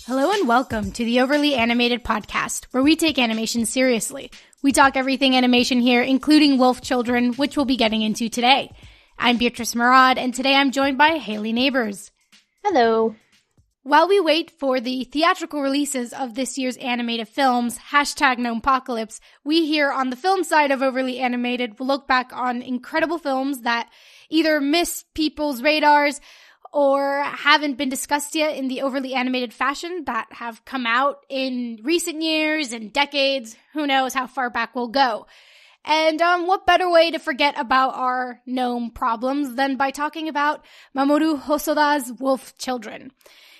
Hello and welcome to the Overly Animated Podcast, where we take animation seriously. We talk everything animation here, including Wolf Children, which we'll be getting into today. I'm Beatriz, Mourad, and today I'm joined by Hayley Nabuurs. Hello. While we wait for the theatrical releases of this year's animated films, #Gnomepocalypse, we here on the film side of Overly Animated will look back on incredible films that either miss people's radars or haven't been discussed yet in the overly animated fashion that have come out in recent years and decades. Who knows how far back we'll go. And what better way to forget about our gnome problems than by talking about Mamoru Hosoda's Wolf Children.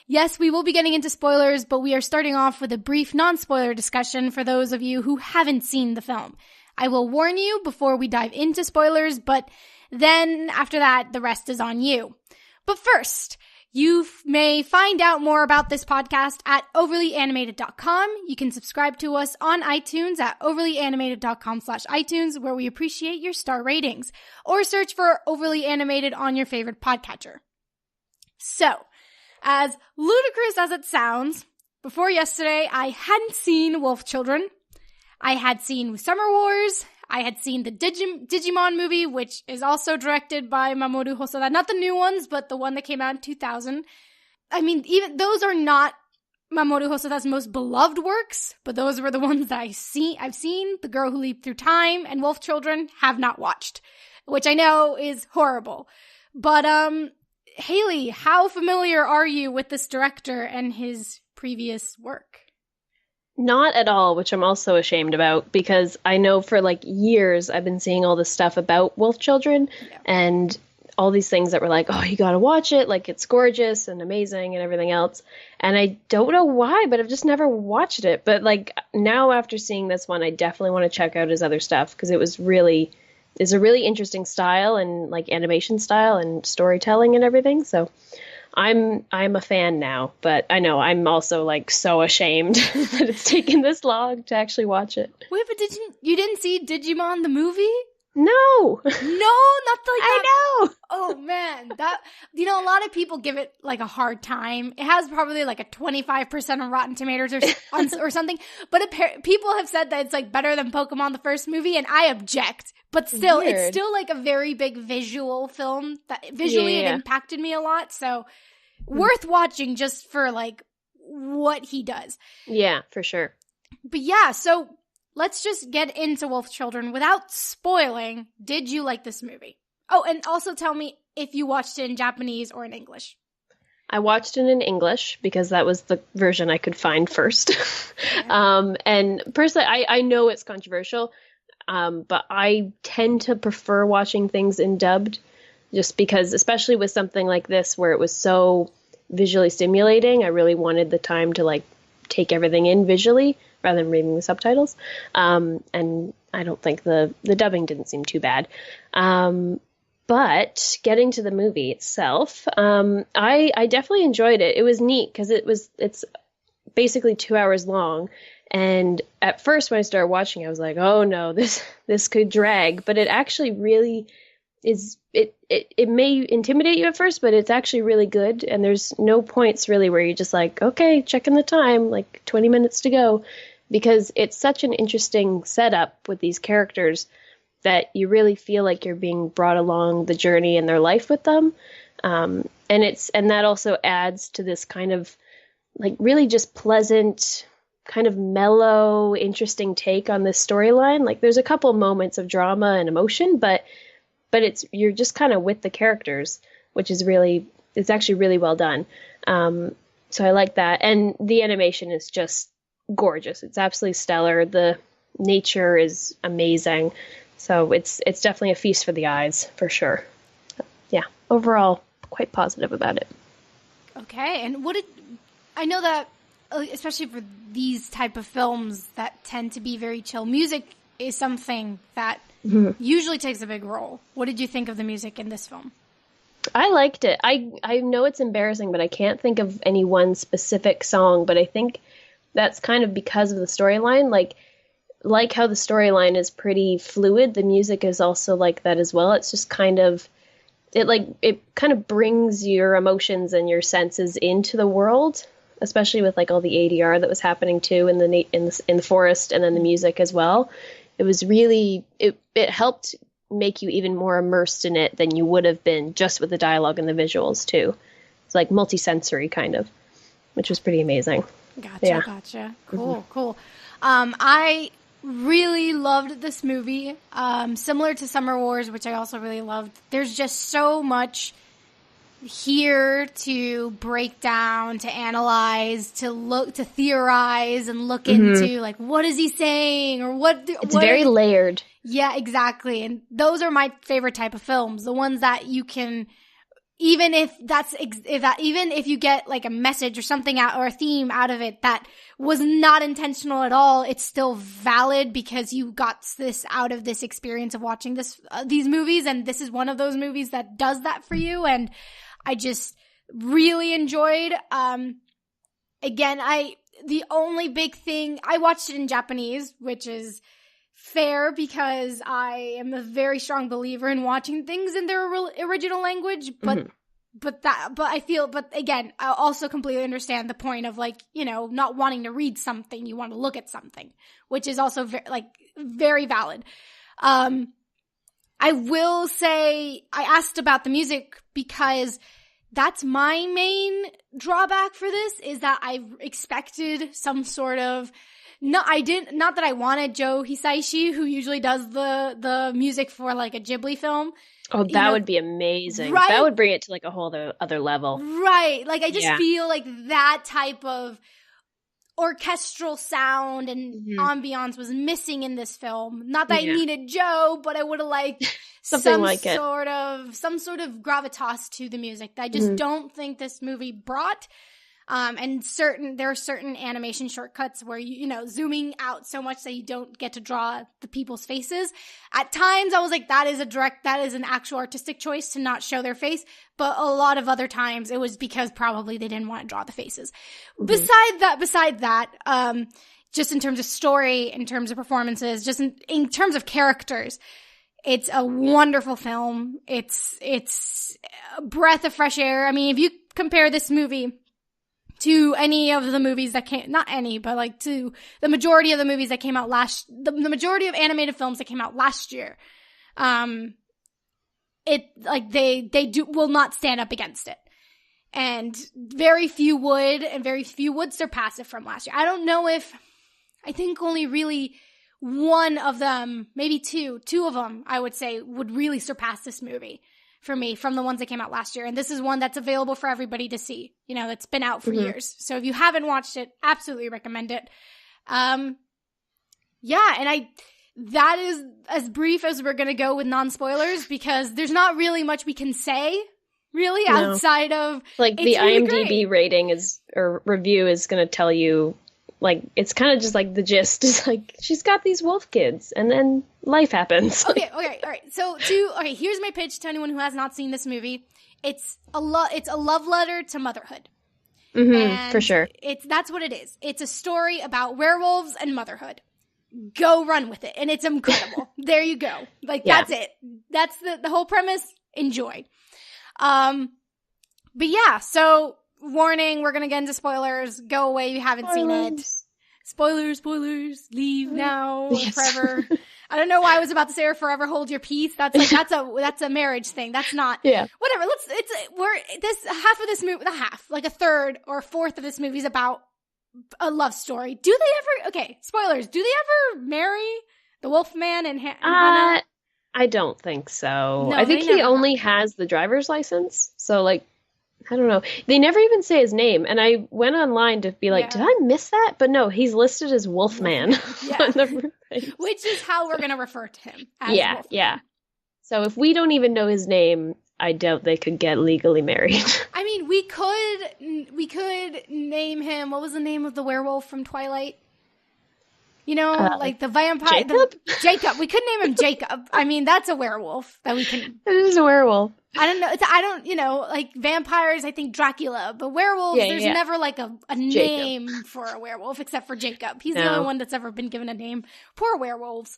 Yes, we will be getting into spoilers, but we are starting off with a brief non-spoiler discussion for those of you who haven't seen the film. I will warn you before we dive into spoilers, but then after that, the rest is on you. But first, you may find out more about this podcast at overlyanimated.com. You can subscribe to us on iTunes at overlyanimated.com/iTunes, where we appreciate your star ratings, or search for Overly Animated on your favorite podcatcher. So, as ludicrous as it sounds, before yesterday, I hadn't seen Wolf Children. I had seen Summer Wars. I had seen the Digimon movie, which is also directed by Mamoru Hosoda. Not the new ones, but the one that came out in 2000. I mean, even those are not Mamoru Hosoda's most beloved works, but those were the ones that I've seen. The Girl Who Leaped Through Time and Wolf Children have not watched, which I know is horrible. But, Hayley, how familiar are you with this director and his previous work? Not at all, which I'm also ashamed about, because I know for years I've been seeing all this stuff about Wolf Children and all these things that were like, oh, you gotta watch it, it's gorgeous and amazing and everything else. And I don't know why, but I've just never watched it. But now after seeing this one, I definitely want to check out his other stuff, because it's a really interesting style and animation style and storytelling and everything. So I'm a fan now, but I know I'm also so ashamed that it's taken this long to actually watch it. Wait, but you didn't see Digimon the movie? No, not that. I know. Oh man, that a lot of people give it a hard time. It has probably a 25% on Rotten Tomatoes or something. But people have said that it's better than Pokemon the first movie, and I object. But still, Weird. It's still a very big visual film that visually it impacted me a lot. So worth watching just for what he does. Yeah, for sure. But yeah, so let's just get into Wolf Children without spoiling. Did you like this movie? Oh, and also tell me if you watched it in Japanese or in English. I watched it in English because that was the version I could find first. And personally, I know it's controversial, but I tend to prefer watching things in dubbed, just because, especially with something like this where it was so visually stimulating, I really wanted the time to take everything in visually rather than reading the subtitles. And I don't think the dubbing didn't seem too bad. But getting to the movie itself, I definitely enjoyed it. It was neat because it's basically 2 hours long. And at first when I started watching, I was like, oh no, this could drag. But it actually really is, it may intimidate you at first, but it's actually really good. And there's no points really where you're just okay, checking the time, 20 minutes to go. Because it's such an interesting setup with these characters that you really feel like you're being brought along the journey in their life with them. And that also adds to this kind of really just pleasant, kind of mellow, interesting take on this storyline. There's a couple moments of drama and emotion, but you're just kind of with the characters, which is it's actually really well done. So I like that. And the animation is just gorgeous. It's absolutely stellar. The nature is amazing. So it's definitely a feast for the eyes, for sure. Yeah, overall, quite positive about it. Okay, and I know that, especially for these type of films that tend to be very chill, music is something that usually takes a big role. What did you think of the music in this film? I liked it. I know it's embarrassing, but I can't think of any one specific song, but I think that's kind of because of the storyline. Like how the storyline is pretty fluid, the music is also like that as well. It's just kind of, it kind of brings your emotions and your senses into the world especially with like all the ADR that was happening too in the forest, and then the music as well. It was really it helped make you even more immersed in it than you would have been just with the dialogue and the visuals too. It's like multi-sensory kind of, which was pretty amazing. Gotcha. Cool. I really loved this movie. Similar to Summer Wars, which I also really loved. There's just so much here to break down, to analyze, to look, to theorize and look into, like, what is he saying, or it's very layered. Yeah, exactly. And those are my favorite type of films, the ones that you can, even if you get like a message or something out, or a theme out of it that was not intentional at all, it's still valid because you got this out of this experience of watching these movies, and this is one of those movies that does that for you. And I just really enjoyed. Again, the only big thing, I watched it in Japanese, which is fair because I am a very strong believer in watching things in their original language. But again, I also completely understand the point of, like, you know, not wanting to read something, you want to look at something, which is also very valid. I will say I asked about the music because that's my main drawback for this, is that I expected some sort of, not that I wanted Joe Hisaishi, who usually does the music for like a Ghibli film. Oh, that would be amazing. Right? That would bring it to like a whole other level. Right. Like, I just feel like that type of orchestral sound and ambiance was missing in this film. Not that I needed Joe, but I would have liked some sort of gravitas to the that I just don't think this movie brought. And there are certain animation shortcuts where you know, zooming out so much that you don't get to draw the people's faces. At times I was like, that is an actual artistic choice to not show their face. But a lot of other times it was because probably they didn't want to draw the faces. Beside that, just in terms of story, in terms of performances, just in terms of characters, it's a wonderful film. It's a breath of fresh air. I mean, if you compare this movie to any of the movies that not any, but like to the majority of the movies that came out the majority of animated films that came out last year, will not stand up against it. And very few would surpass it from last year. I think only really one of them, maybe two of them, I would say, would really surpass this movie for me from the ones that came out last year. And this is one that's available for everybody to see. You know, it's been out for years. So if you haven't watched it, absolutely recommend it. And that is as brief as we're going to go with non-spoilers, because there's not really much we can say, really, outside of, like, the IMDb rating or review is going to tell you, like, it's kind of just like the gist is like, she's got these wolf kids and then life happens. Okay, all right. So here's my pitch to anyone who has not seen this movie. It's a love letter to motherhood. For sure. That's what it is. It's a story about werewolves and motherhood. Go run with it. And it's incredible. There you go. Like, that's it. That's the whole premise. Enjoy. But yeah, so warning, we're going to get into spoilers. Go away if you haven't seen it. Spoilers. Leave now or forever. I don't know why I was about to say or forever hold your peace. That's a marriage thing. That's not. Yeah. Whatever. Like a third or a fourth of this movie is about a love story. Do they ever? Okay, spoilers. Do they ever marry the Wolfman and Hannah? I don't think so. No, I think he only has the driver's license. So, like, I don't know. They never even say his name. And I went online to be like, did I miss that? But no, he's listed as Wolfman. Which is how we're going to refer to him. As Wolfman. Yeah. So if we don't even know his name, I doubt they could get legally married. I mean, we could name him. What was the name of the werewolf from Twilight? You know, like the vampire. Jacob. We could name him Jacob. I mean, that's a werewolf that we can. It is a werewolf. I don't know. Like vampires, I think Dracula. But werewolves, there's never like a name for a werewolf except for Jacob. He's the only one that's ever been given a name. Poor werewolves.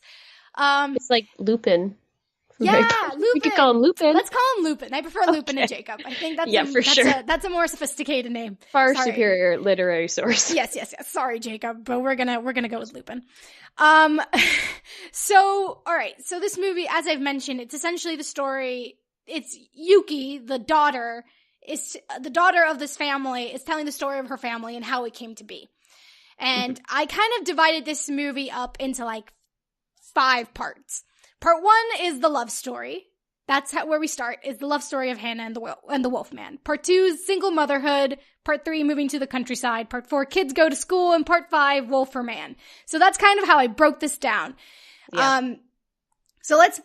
It's like Lupin Yeah, Lupin. We could call him Lupin. Let's call him Lupin. I prefer Lupin and Jacob. I think that's a more sophisticated name. Far superior literary source. Yes. Sorry, Jacob, but we're gonna go with Lupin. So, all right. So this movie, as I've mentioned, it's essentially the story. It's Yuki, the daughter of this family, is telling the story of her family and how it came to be. And I kind of divided this movie up into like 5 parts. Part 1 is the love story. That's where we start, is the love story of Hannah and the Wolfman. Part 2 is single motherhood. Part 3, moving to the countryside. Part 4, kids go to school. And Part 5, wolf or man. So that's kind of how I broke this down. Yeah. So let's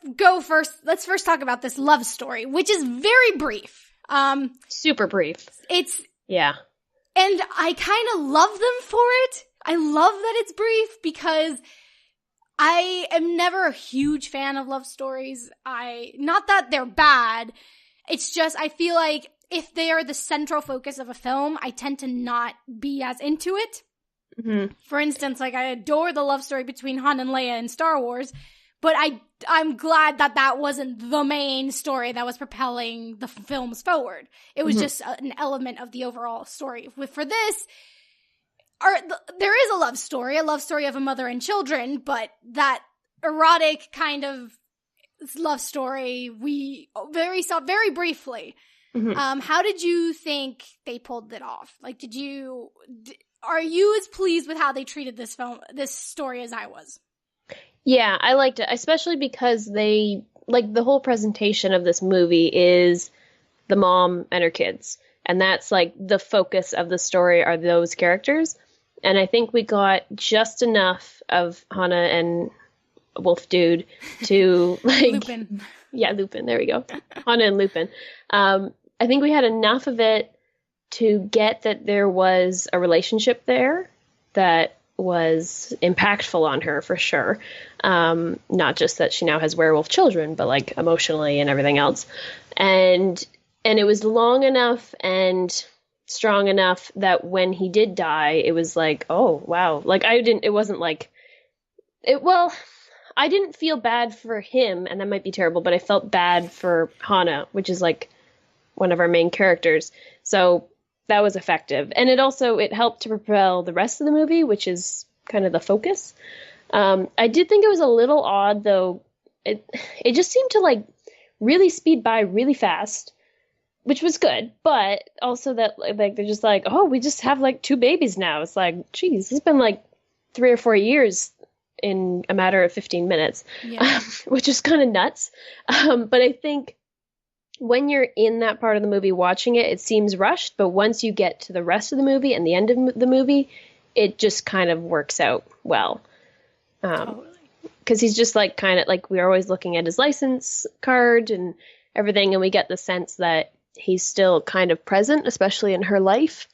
first talk about this love story, which is very brief. Super brief. Yeah. And I kind of love them for it. I love that it's brief because I am never a huge fan of love stories. Not that they're bad. It's just, I feel like if they are the central focus of a film, I tend to not be as into it. Mm-hmm. For instance, like I adore the love story between Han and Leia in Star Wars, but I'm glad that wasn't the main story that was propelling the films forward. It was just an element of the overall story. For this, there is a love story of a mother and children, but that erotic kind of love story we saw very briefly. Mm-hmm. How did you think they pulled it off? Like, are you as pleased with how they treated this story as I was? Yeah, I liked it, especially because the whole presentation of this movie is the mom and her kids. And that's like the focus of the story are those characters. And I think we got just enough of Hannah and Wolf Dude to like Lupin. Yeah, Lupin, there we go. Hannah and Lupin. I think we had enough of it to get that there was a relationship there that was impactful on her for sure. Not just that she now has werewolf children, but like emotionally and everything else. And it was long enough and strong enough that when he did die, it was like, oh wow. Like I didn't feel bad for him, and that might be terrible, but I felt bad for Hannah, which is like one of our main characters. So that was effective. And it helped to propel the rest of the movie, which is kind of the focus. I did think it was a little odd, though. It just seemed to like really speed by really fast, which was good. But also that like they're just like, oh, we just have like 2 babies now. It's like, geez, it's been like 3 or 4 years in a matter of 15 minutes, which is kind of nuts. But I think when you're in that part of the movie watching it, it seems rushed, but once you get to the rest of the movie and the end of the movie, it just kind of works out well. Totally. Because he's just like kind of like we're always looking at his license card and everything, and we get the sense that he's still kind of present, especially in her life.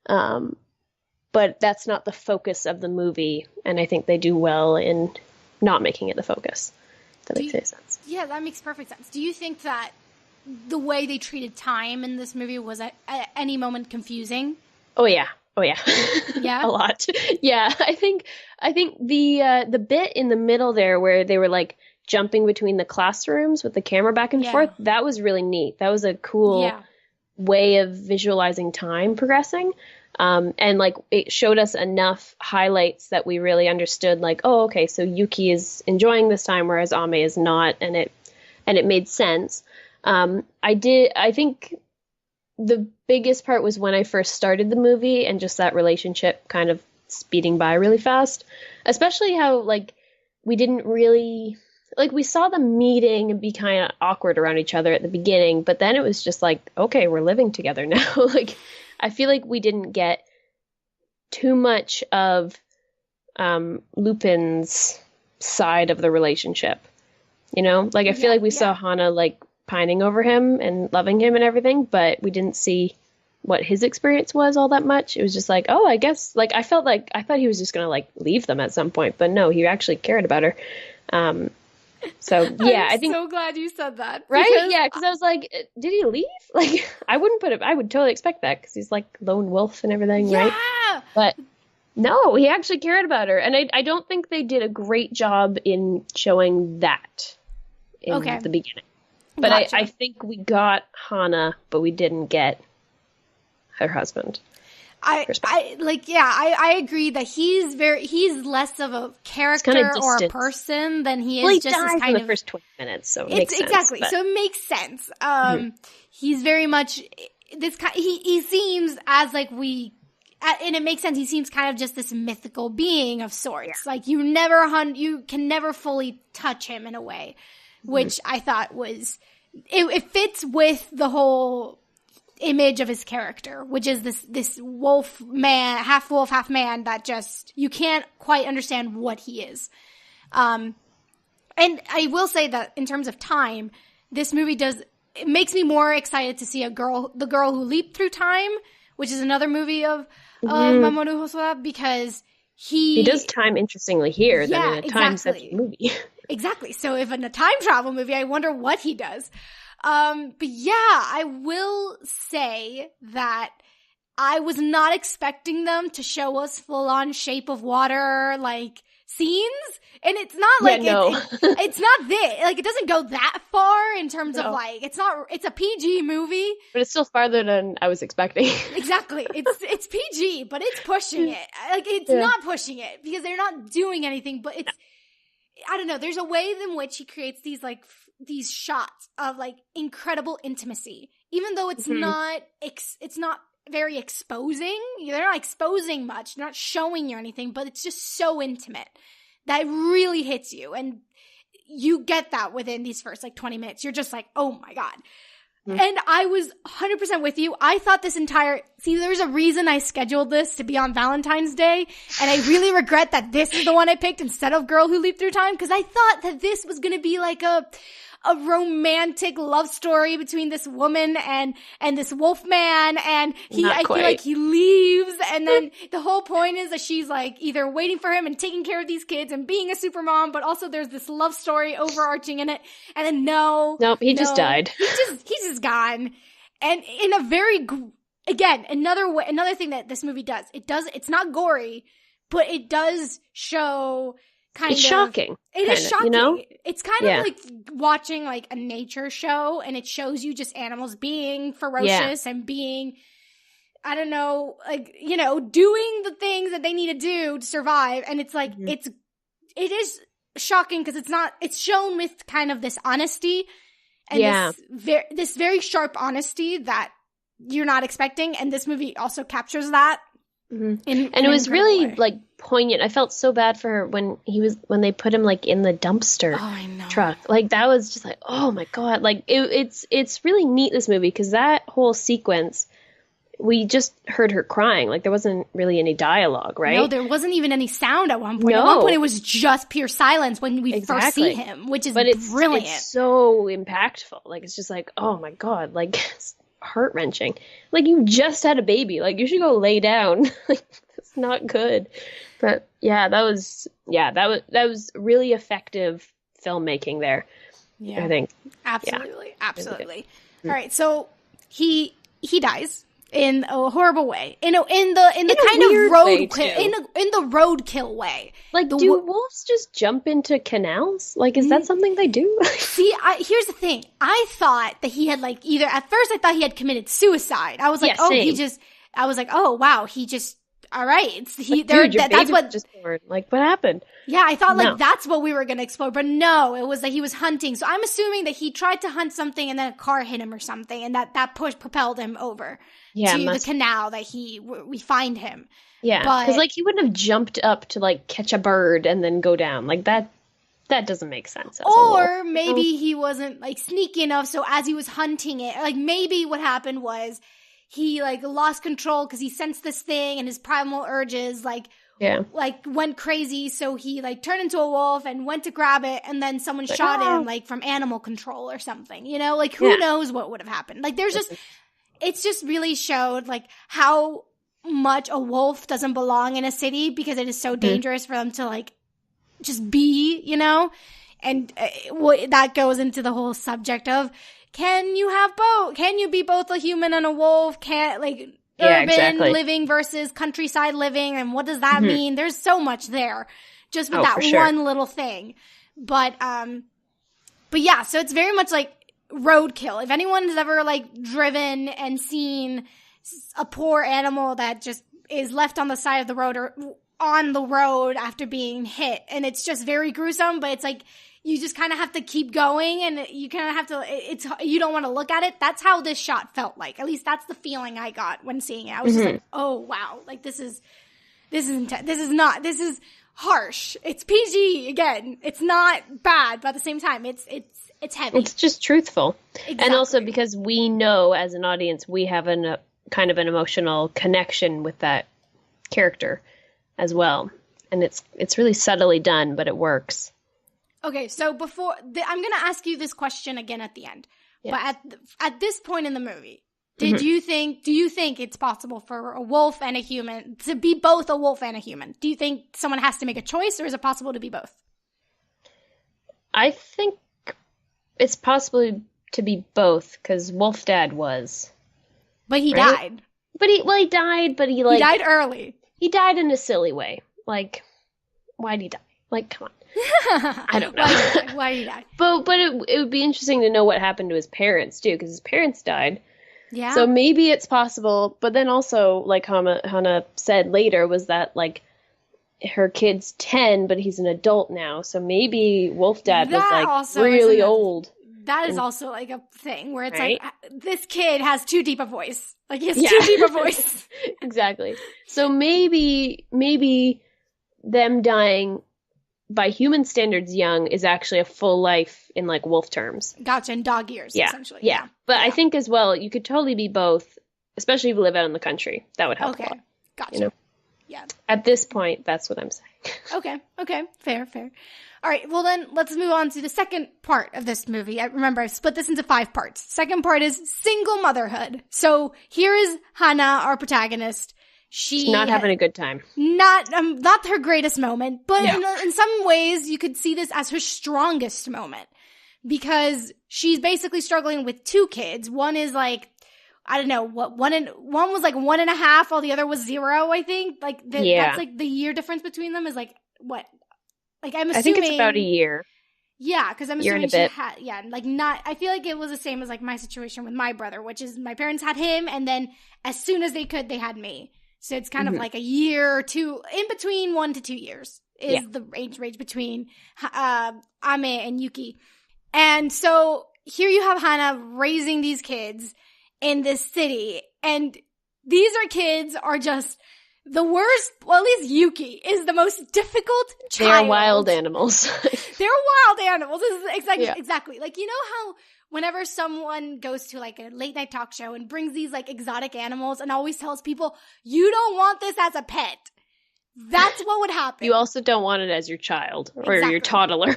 But that's not the focus of the movie, and I think they do well in not making it the focus. That makes any sense. Yeah, that makes perfect sense. Do you think that the way they treated time in this movie was at any moment confusing? Oh yeah. Yeah. A lot. Yeah, I think the bit in the middle there where they were like jumping between the classrooms with the camera back and forth, that was really neat. That was a cool way of visualizing time progressing. And like it showed us enough highlights that we really understood like, oh, okay, so Yuki is enjoying this time whereas Ame is not, and it made sense. I think the biggest part was when I first started the movie and just that relationship kind of speeding by really fast, especially how like we didn't really like, we saw them meeting and be kind of awkward around each other at the beginning, but then it was just like, okay, we're living together now. Like, I feel like we didn't get too much of Lupin's side of the relationship, you know? Like, I feel like we saw Hannah like pining over him and loving him and everything, but we didn't see what his experience was all that much. It was just like, oh, I guess, like, I thought he was just gonna like leave them at some point, but no, he actually cared about her. So yeah, I think so glad you said that, right? Yeah, because I was like, did he leave? Like, I would totally expect that because he's like lone wolf and everything, right? But no, he actually cared about her, and I don't think they did a great job in showing that in Okay. the beginning. But Gotcha. I think we got Hana, but we didn't get her husband. I agree that he's less of a character or a distant. person than he is Well, he just dies this kind in the of first 20 minutes, so it makes sense. Exactly. But... So it makes sense. He's very much this kind. He seems as like and it makes sense. He seems kind of just this mythical being of sorts. Yeah. Like you can never fully touch him in a way, which I thought was it fits with the whole image of his character, which is this wolf man, half wolf, half man that just you can't quite understand what he is. And I will say that in terms of time, this movie it makes me more excited to see the girl who leaped through time, which is another movie of Mamoru Hosoda, because he does time interestingly here than in a time-centric movie. Exactly. So if in a time travel movie, I wonder what he does. But yeah, I will say that I was not expecting them to show us full on Shape of Water, like, scenes. And it's not like, it's not this, like, it doesn't go that far in terms of like, it's a PG movie. But it's still farther than I was expecting. Exactly. It's PG, but it's pushing it. Like, it's not pushing it because they're not doing anything, but I don't know, there's a way in which he creates these, like, these shots of like incredible intimacy, even though it's not very exposing. They're not exposing much, they're not showing you anything, but it's just so intimate that it really hits you, and you get that within these first like 20 minutes. You're just like, oh my god. And I was 100% with you. I thought there's a reason I scheduled this to be on Valentine's Day, and I really regret that this is the one I picked instead of Girl Who Leaped Through Time, because I thought that this was going to be like a romantic love story between this woman and this wolf man, and I feel like he leaves, and then the whole point is that she's like either waiting for him and taking care of these kids and being a super mom, but also there's this love story overarching in it, and then he just died. He's just gone. And in a very again, another thing that this movie does, it's not gory, but it does show it's shocking. It is shocking. You know? It's kind of like watching like a nature show, and it shows you just animals being ferocious and being, I don't know, like, you know, doing the things that they need to do to survive. And it's like, it is shocking because it's shown with kind of this honesty and this very sharp honesty that you're not expecting. And this movie also captures that. And it was really like poignant. I felt so bad for her when they put him like in the dumpster truck. Like that was just like, oh my god. Like it's really neat, this movie, because that whole sequence, we just heard her crying. Like there wasn't really any dialogue, right? No, there wasn't even any sound at one point. At one point it was just pure silence when we first see him, which is brilliant. It's so impactful. Like it's just like, oh my god, like heart-wrenching. Like you just had a baby, like you should go lay down. Like that's not good. But that was really effective filmmaking there. I think absolutely. All right, so he dies in a horrible way, in the kind of roadkill way. Like, do wolves just jump into canals? Like, is that something they do? See, here's the thing. I thought that he had at first I thought he had committed suicide. I was like, oh wow, he just, all right. That's what just born. Like, what happened? Yeah, I thought that's what we were going to explore, but no, it was that he was hunting. So I'm assuming that he tried to hunt something and then a car hit him or something, and that propelled him over to the canal that we find him. Yeah, because like he wouldn't have jumped up to like catch a bird and then go down like that. That doesn't make sense. Or maybe he wasn't like sneaky enough. So as he was hunting it, like maybe what happened was he like lost control because he sensed this thing and his primal urges like went crazy. So he like turned into a wolf and went to grab it, and then someone shot him like from animal control or something. You know, like who knows what would have happened? Like it's just really showed like how much a wolf doesn't belong in a city because it is so dangerous for them to like just be, you know? And that goes into the whole subject of, can you be both a human and a wolf? Urban living versus countryside living, and what does that mean? There's so much there just with that one little thing. But But yeah, so it's very much like roadkill. If anyone has ever like driven and seen a poor animal that just is left on the side of the road or on the road after being hit, and it's just very gruesome, but it's like you just kind of have to keep going, and you kind of have to, you don't want to look at it. That's how this shot felt like. At least that's the feeling I got when seeing it. I was just like, oh wow, like this is intense. This is harsh. It's PG again. It's not bad, but at the same time, it's heavy. It's just truthful. Exactly. And also because we know as an audience, we have a kind of an emotional connection with that character as well. And it's really subtly done, but it works. Okay, so I'm going to ask you this question again at the end. Yes. But at this point in the movie, do you think it's possible for a wolf and a human to be both a wolf and a human? Do you think someone has to make a choice, or is it possible to be both? I think it's possible to be both, because Wolf Dad was. But he died. But he died, but he died early. He died in a silly way. Like, why'd he die? Like, come on. I don't know. Why did he die? But it would be interesting to know what happened to his parents, too, because his parents died. Yeah. So maybe it's possible, but then also, like Hannah said later, was that, like, her kid's 10, but he's an adult now, so maybe Wolf Dad was, like, really old. That is also, like, a thing where it's like, this kid has too deep a voice. Like, he has too deep a voice. Exactly. So maybe them dying by human standards young is actually a full life in, like, wolf terms. Gotcha, in dog years, essentially. Yeah. But I think as well, you could totally be both, especially if you live out in the country. That would help a lot. Gotcha. You know? Yeah. At this point, that's what I'm saying. Okay. Fair. All right, well then, let's move on to the second part of this movie. Remember, I've split this into 5 parts. Second part is single motherhood. So here is Hannah, our protagonist. She's not having a good time. Not her greatest moment, but in some ways, you could see this as her strongest moment. Because she's basically struggling with 2 kids. One is like, I don't know, one was like 1.5, while the other was 0, I think. Like, that's like the year difference between them is like, what? Like, I'm assuming. I think it's about a year. Yeah, because I'm assuming she had, I feel like it was the same as like my situation with my brother, which is my parents had him, and then as soon as they could, they had me. So it's kind of like a year or 2, in between 1 to 2 years is the age range between Ame and Yuki. And so here you have Hannah raising these kids in this city, and these kids are just the worst. Well, at least Yuki is the most difficult child. They're wild animals. They're wild animals. Exactly. Like, you know how whenever someone goes to like a late night talk show and brings these like exotic animals and always tells people, you don't want this as a pet. That's what would happen. You also don't want it as your child or your toddler.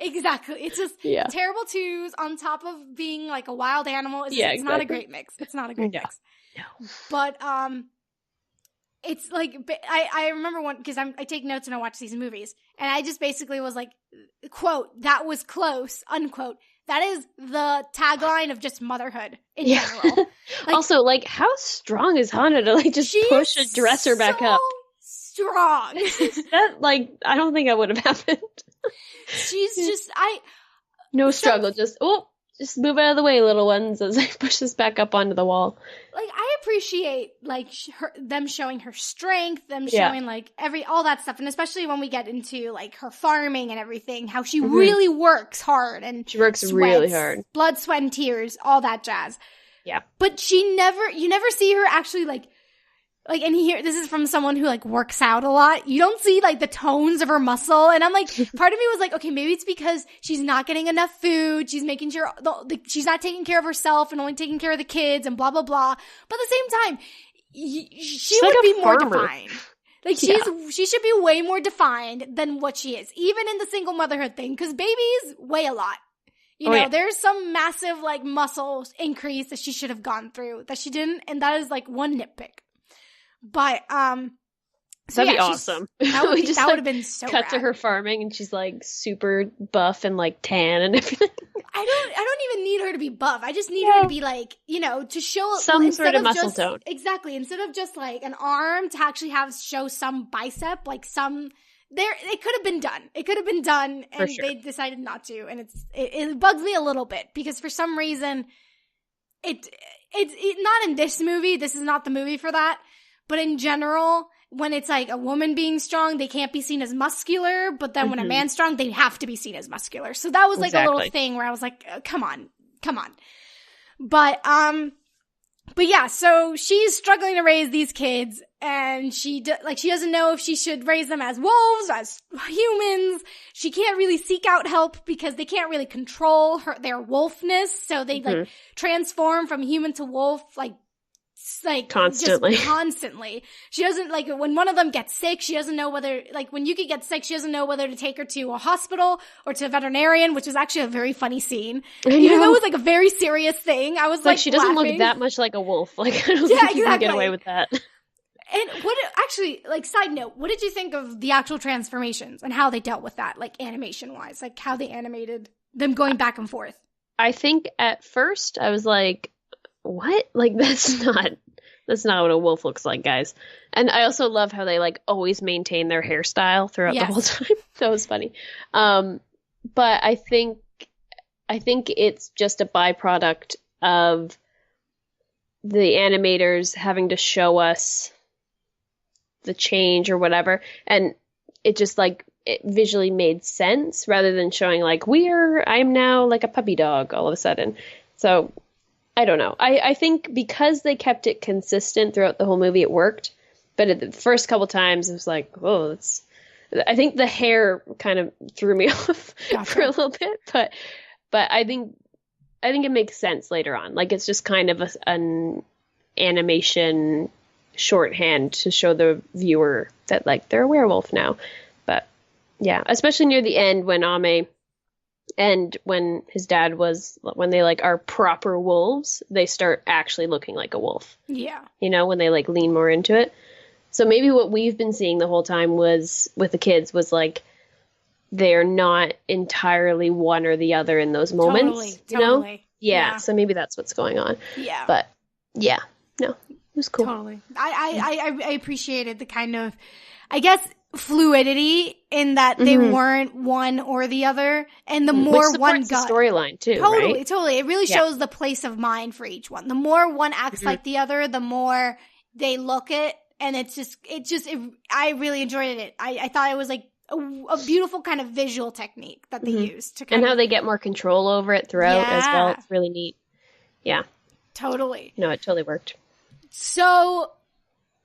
Exactly. It's just terrible twos on top of being like a wild animal. It's not a great mix. It's not a great mix. No. But it's like, I remember one, because I take notes when I watch these movies, and I just basically was like, quote, that was close, unquote. That is the tagline of just motherhood in general. Like, also, like, how strong is Hannah to like just push a dresser back up? Strong. That, like, I don't think that would have happened. She's just, no struggle, just move out of the way, little ones, as I push this back up onto the wall. Like, I appreciate, like, them showing her strength, them showing, like, all that stuff, and especially when we get into, like, her farming and everything, how she really works hard, and she works really hard. Blood, sweat, and tears, all that jazz. Yeah. But you never see her actually, like, and this is from someone who, like, works out a lot. You don't see, like, the tones of her muscle. And I'm like, part of me was like, okay, maybe it's because she's not getting enough food. She's making sure she's not taking care of herself and only taking care of the kids and blah, blah, blah. But at the same time, she would be more defined. Like, she should be way more defined than what she is, even in the single motherhood thing, because babies weigh a lot. You know, there's some massive, like, muscle increase that she should have gone through that she didn't. And that is, like, one nitpick. But that'd be awesome. That would have been so cut rad. To her farming, and she's like super buff and like tan and everything. I don't even need her to be buff. I just need her to be like, you know, to show some sort of muscle tone. Exactly. Instead of just like an arm, to actually show some bicep, like some it could have been done. It could have been done, and they decided not to. And it bugs me a little bit because for some reason, it's not in this movie. This is not the movie for that. But in general, when it's like a woman being strong, they can't be seen as muscular. But then when a man's strong, they have to be seen as muscular. So that was like a little thing where I was like, come on. But yeah, so she's struggling to raise these kids, and she doesn't know if she should raise them as wolves, as humans. She can't really seek out help because they can't really control their wolfness, so they like transform from human to wolf like constantly. Just constantly. She doesn't like when one of them gets sick, she doesn't know whether like when Yuki gets sick, she doesn't know whether to take her to a hospital or to a veterinarian, which is actually a very funny scene. Even though it was like a very serious thing, I was like she doesn't look that much like a wolf. Like I don't think you can get away with that. And side note, what did you think of the actual transformations and how they dealt with that, like animation wise, like how they animated them going back and forth? I think at first I was like, what? Like that's not what a wolf looks like, guys. And I also love how they like always maintain their hairstyle throughout the whole time. That was funny. But I think it's just a byproduct of the animators having to show us the change or whatever, and it just like it visually made sense rather than showing like I'm now like a puppy dog all of a sudden. So I don't know. I think because they kept it consistent throughout the whole movie, it worked. But at the first couple times, it was like, oh, I think the hair kind of threw me off for a little bit. But I think it makes sense later on. Like it's just kind of an animation shorthand to show the viewer that like they're a werewolf now. But yeah, especially near the end when Ame and when his dad when they like are proper wolves, they start actually looking like a wolf. Yeah. You know, when they like lean more into it. So maybe what we've been seeing the whole time was with the kids was like they're not entirely one or the other in those moments. Totally. You know? Yeah. So maybe that's what's going on. Yeah. But yeah, no, it was cool. Totally. I appreciated the kind of, I guess, fluidity in that they weren't one or the other, and the more one got storyline too. Totally. It really shows the place of mind for each one. The more one acts like the other, the more they look it, and I really enjoyed it. I thought it was like a beautiful kind of visual technique that they used to and how they get more control over it throughout as well. It's really neat. Yeah, totally. No, it totally worked. So,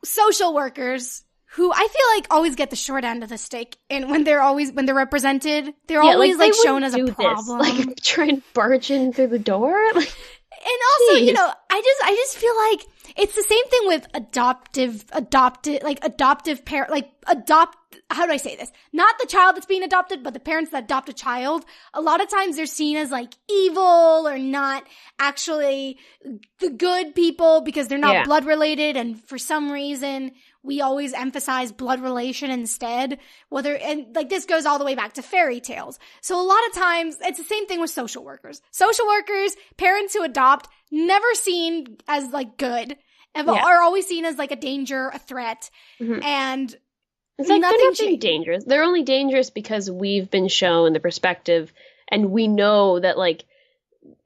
social workers, who I feel like always get the short end of the stick, and when they're represented, they're always like shown as a problem. Like try and barge in through the door. Like, and also, you know, I just feel like it's the same thing with adoptive parent, how do I say this? Not the child that's being adopted, but the parents that adopt a child. A lot of times they're seen as like evil or not actually the good people because they're not blood related, and for some reason we always emphasize blood relation instead. And like this goes all the way back to fairy tales. So a lot of times it's the same thing with social workers. Social workers, parents who adopt, never seen as like good, are always seen as like a danger, a threat, and it's like they're not being dangerous. They're only dangerous because we've been shown the perspective, and we know that like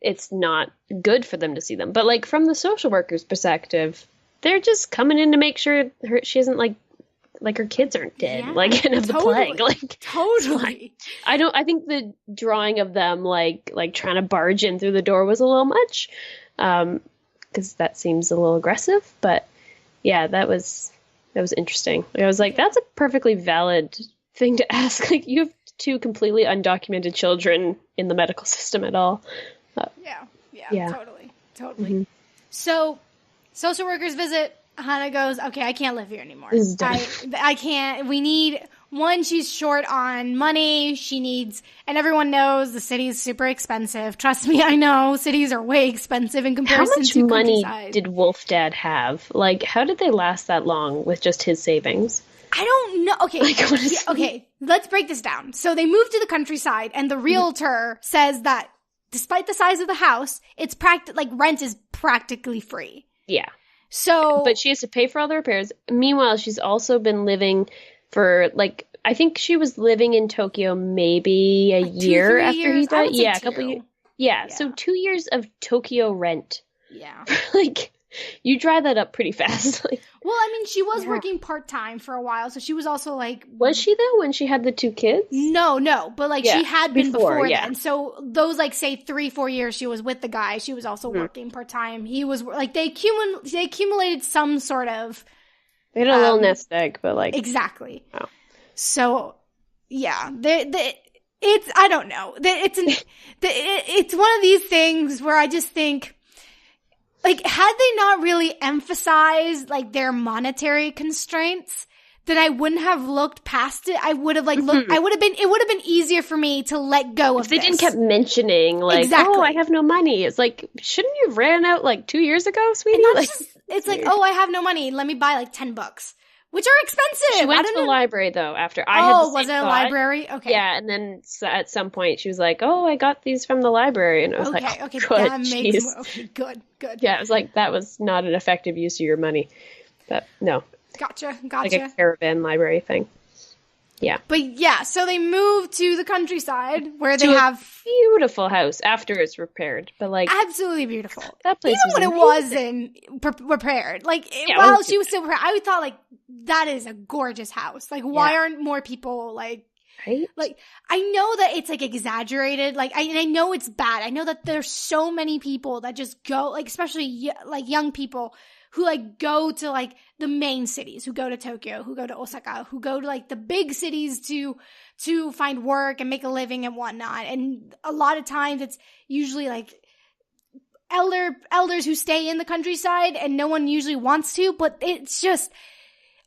it's not good for them to see them. But like from the social worker's perspective, they're just coming in to make sure she isn't like her kids aren't dead, of the plague. Like totally. I think the drawing of them like trying to barge in through the door was a little much, because that seems a little aggressive. But yeah, that was interesting. Like, I was like, that's a perfectly valid thing to ask. Like you have two completely undocumented children in the medical system at all. Yeah, totally. So, social workers visit. Hana goes, okay, I can't live here anymore. I can't. We need one. She's short on money. She needs, and everyone knows the city is super expensive. Trust me, I know cities are way expensive in comparison to countryside. How much money did Wolf Dad have? Like, how did they last that long with just his savings? I don't know. Okay, okay. Let's break this down. So they moved to the countryside, and the realtor says that despite the size of the house, it's rent is practically free. Yeah. So, but she has to pay for all the repairs. Meanwhile, she's also been living for like, I think she was living in Tokyo maybe a Like year 2-3 after years? he I died. would say Yeah, a couple 2. years. Yeah, so 2 years of Tokyo rent. Yeah. Like, you dry that up pretty fast. Like, Well, I mean, she was Yeah. working part-time for a while, so she was also like... was she though when she had the 2 kids? No, but like Yeah, she had been before, before yeah. then. So those like say 3-4 years she was with the guy, she was also Mm-hmm. working part-time. He was like they accumulated some sort of... They had a little nest egg, but like... Exactly. Oh. So, yeah, it's I don't know. It's one of these things where I just think, like, had they not really emphasized like their monetary constraints, then I wouldn't have looked past it. I would have like looked. It would have been easier for me to let go of. If they didn't keep mentioning like, Exactly. oh, I have no money. It's like, shouldn't you have ran out like 2 years ago, sweetie? And Like, it's like, oh, I have no money. Let me buy like $10, which are expensive. she went I to don't the know. library though after I had the Oh, was it same a thought. library? Okay. Yeah, and then at some point she was like, "Oh, I got these from the library," and I was like, "Oh, Okay, good, that makes jeez." more, okay, good. Yeah, it was like that was not an effective use of your money. But no, Gotcha. like a caravan library thing. Yeah, But yeah, so they move to the countryside where they To a have beautiful house after it's repaired. But like absolutely beautiful. that place Even when was it wasn't repaired, like Yeah, while well, she was still prepared, I thought like that is a gorgeous house. Like, why aren't more people like? right. Like, I know that it's like exaggerated. Like, I know it's bad. I know that there's so many people that just go, like, especially like young people who like go to like the main cities, who go to Tokyo, who go to Osaka, who go to like the big cities to find work and make a living and whatnot. And a lot of times it's usually like elders who stay in the countryside and no one usually wants to, but it's just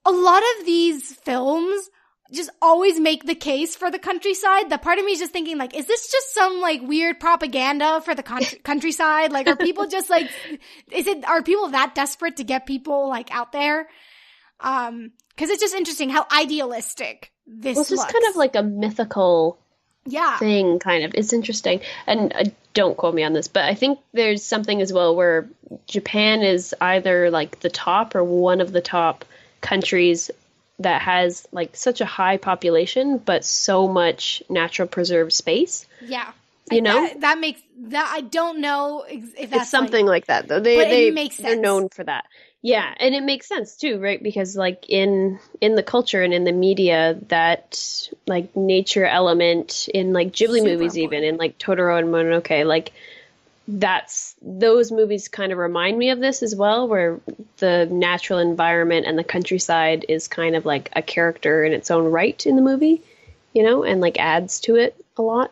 a lot of these films just always make the case for the countryside. That part of me is just thinking like, is this just some like weird propaganda for the countryside? Like, are people just like, are people that desperate to get people like out there? Cause it's just interesting how idealistic this Well, it's just looks. kind of like a mythical Yeah. thing, kind of. It's interesting. And don't quote me on this, but I think there's something as well where Japan is either like the top or one of the top countries that has like such a high population, but so much natural preserved space. Yeah. You know? That makes that, I don't know if that's It's something like that, though. but it makes They're sense. known for that. Yeah, and it makes sense too, right? Because like in the culture and in the media, that like nature element in like Ghibli Super movies, even in like Totoro and Mononoke, like those movies kind of remind me of this as well, where the natural environment and the countryside is kind of like a character in its own right in the movie, you know, and like adds to it a lot.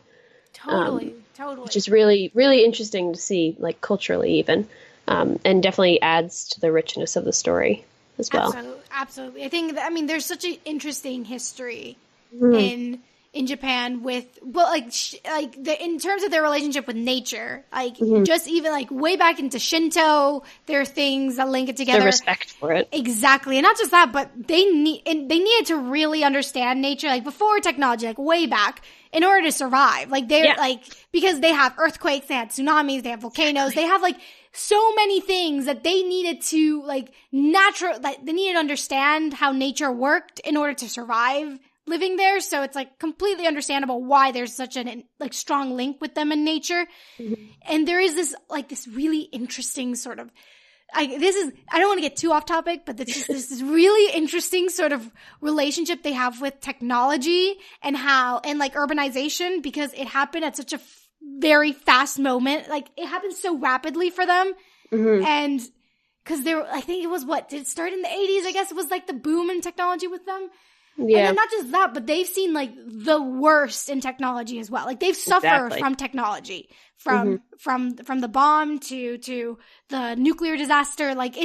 Totally. Which is really, really interesting to see, like culturally even, and definitely adds to the richness of the story as well. Absolutely. I think I mean, there's such an interesting history Mm-hmm. in Japan with, well, in terms of their relationship with nature, like Mm-hmm. just even like way back into Shinto, there are things that link it together. The respect for it. Exactly. And not just that, but they needed to really understand nature, like before technology, like way back, in order to survive. Like they're like, because they have earthquakes, they have tsunamis, they have volcanoes, they have like so many things that they needed to like they needed to understand how nature worked in order to survive living there. So it's like completely understandable why there's such an like strong link with them in nature. Mm-hmm. And there is this really interesting sort of, I don't want to get too off topic, but there's just this really interesting sort of relationship they have with technology and like urbanization, because it happened at such a very fast moment. Like it happened so rapidly for them. Mm-hmm. And cause I think it was did it start in the 80s? I guess it was like the boom in technology with them. Yeah. And then not just that, but they've seen like the worst in technology as well. Like they've suffered from technology, from the bomb to the nuclear disaster. Like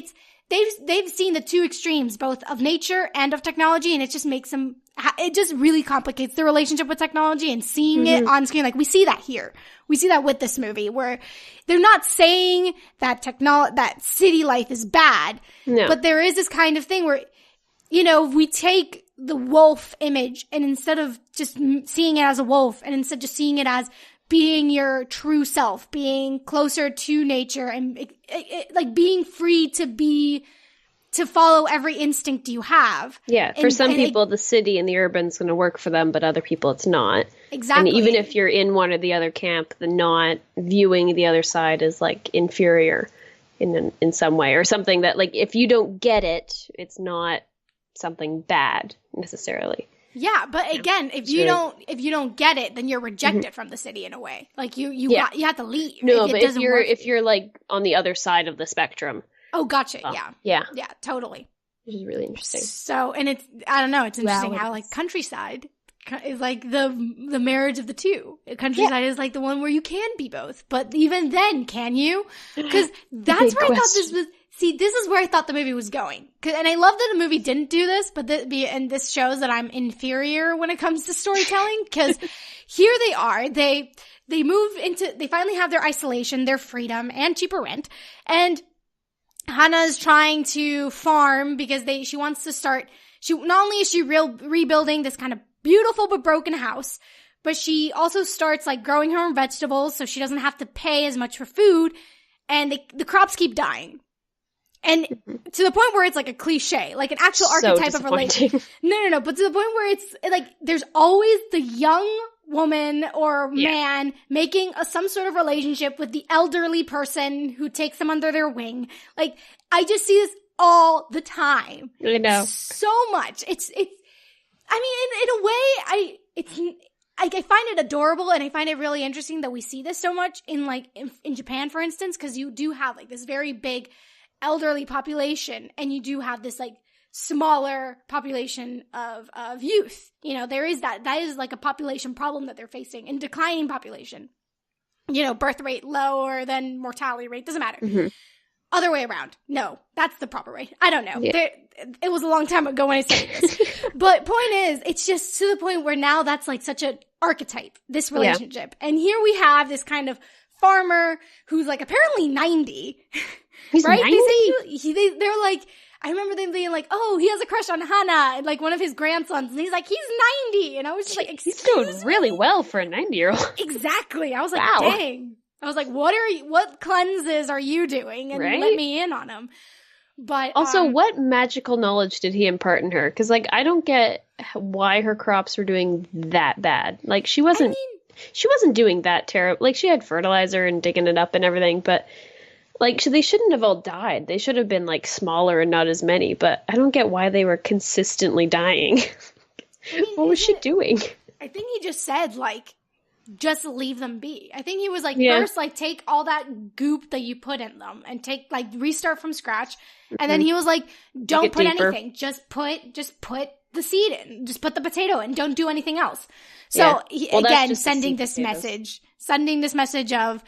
they've seen the two extremes, both of nature and of technology, and it just makes them. It just really complicates the relationship with technology, and seeing it on screen. Like we see that here, we see that with this movie, where they're not saying that that city life is bad, but there is this kind of thing where, you know, we take the wolf image, and instead of just seeing it as a wolf, and instead just seeing it as being your true self, being closer to nature, and like being free to be to follow every instinct you have. Yeah, for some people, the city and the urban's going to work for them, but other people, it's not. Exactly. And even if you're in one or the other camp, the not viewing the other side is like inferior in some way, or something that, like, if you don't get it, it's not something bad necessarily. Yeah, but again, if you don't get it, then you're rejected from the city in a way. Like you have to leave. No, but if you're like on the other side of the spectrum. Oh, gotcha. Yeah, totally. Which is really interesting. So, and it's, I don't know, it's interesting how like countryside is like the marriage of the two. Countryside is like the one where you can be both, but even then, can you? Because that's where I thought this was. See, this is where I thought the movie was going. And I love that the movie didn't do this, and this shows that I'm inferior when it comes to storytelling. Because here they are, they finally have their isolation, their freedom, and cheaper rent, and Hana's trying to farm because she wants to start. Not only is she rebuilding this kind of beautiful but broken house, but she also starts like growing her own vegetables so she doesn't have to pay as much for food, and the crops keep dying. And to the point where it's like a cliche, like an actual archetype of relationship. No, but to the point where it's like there's always the young woman or man making some sort of relationship with the elderly person who takes them under their wing. Like, I just see this all the time. I know. So much. I mean, in a way, I find it adorable, and I find it really interesting that we see this so much in Japan, for instance, because you do have like this very big elderly population, and you do have this like smaller population of youth. You know, there is that is like a population problem that they're facing, and declining population. You know, birth rate lower than mortality rate, doesn't matter. Mm-hmm. Other way around. No, that's the proper way. I don't know. Yeah. It was a long time ago when I said this. But point is, it's just to the point where now that's like such an archetype, this relationship. Yeah. And here we have this kind of farmer who's like apparently 90. He's right? 90? They're like, I remember them being like, oh, he has a crush on Hana, and like one of his grandsons, and he's like, he's 90. And I was just like, he's doing really well for a 90-year-old. Exactly. I was like, wow. Dang. I was like, what cleanses are you doing? And let me in on them. But also, what magical knowledge did he impart in her? Because like, I don't get why her crops were doing that bad. Like, she wasn't doing that terrible. Like, she had fertilizer and digging it up and everything, but like, they shouldn't have all died. They should have been like smaller and not as many. But I don't get why they were consistently dying. I mean, what was she doing? I think he just said like, just leave them be. I think he was like, first, like, take all that goop that you put in them and restart from scratch. Mm-hmm. And then he was like, don't put anything. Just put the seed in. Just put the potato in. Don't do anything else. So again, sending this message of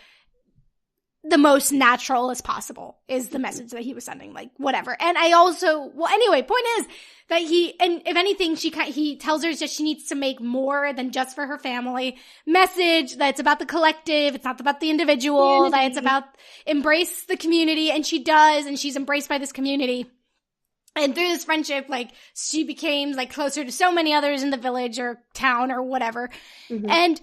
the most natural as possible is the message that he was sending, like, whatever. And I also, anyway, point is that if anything, he tells her that she needs to make more than just for her family. Message that it's about the collective, it's not about the individual, that it's about embrace the community, and she does, and she's embraced by this community. And through this friendship, like, she became, like, closer to so many others in the village or town or whatever. Mm-hmm. And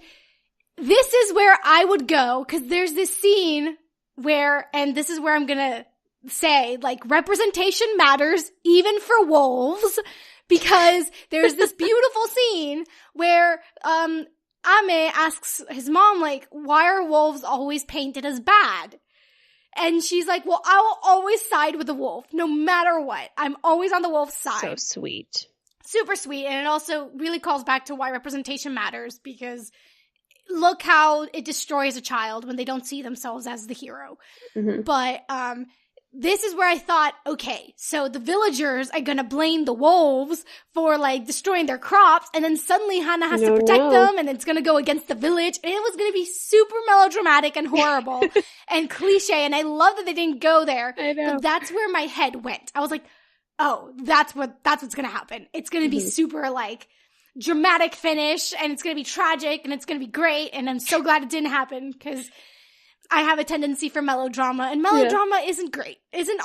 this is where I would go, because there's this scene where, and this is where I'm gonna say, like, representation matters even for wolves, because there's this beautiful scene where Ame asks his mom, like, why are wolves always painted as bad? And she's like, well, I will always side with the wolf, no matter what. I'm always on the wolf's side. So sweet. Super sweet. And it also really calls back to why representation matters, because look how it destroys a child when they don't see themselves as the hero. Mm-hmm. But this is where I thought, okay, so the villagers are gonna blame the wolves for like destroying their crops, and then suddenly Hana has to protect them, and it's gonna go against the village, and it was gonna be super melodramatic and horrible and cliche. And I love that they didn't go there. I know. But that's where my head went. I was like, oh, that's what's gonna happen. It's gonna be super like dramatic finish, and it's going to be tragic, and it's going to be great, and I'm so glad it didn't happen, because I have a tendency for melodrama, and melodrama isn't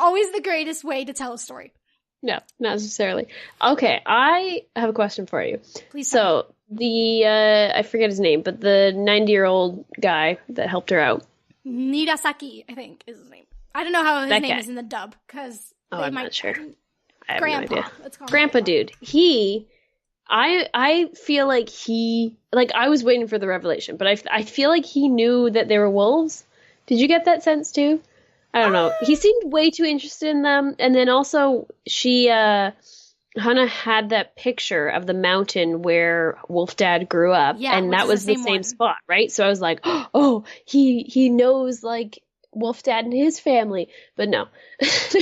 always the greatest way to tell a story. No, not necessarily. Okay, I have a question for you. Please. So, I forget his name, but the 90-year-old guy that helped her out. Nirasaki, I think, is his name. I don't know how his name is in the dub, because I'm not sure. I have Grandpa. no idea. Let's call him Grandpa dude. I feel like I was waiting for the revelation, but I feel like he knew that they were wolves. Did you get that sense too? I don't know. He seemed way too interested in them. And then also Hannah had that picture of the mountain where Wolf Dad grew up. Yeah, and that was the same spot, right? So I was like, oh, he knows like Wolf Dad and his family. But no,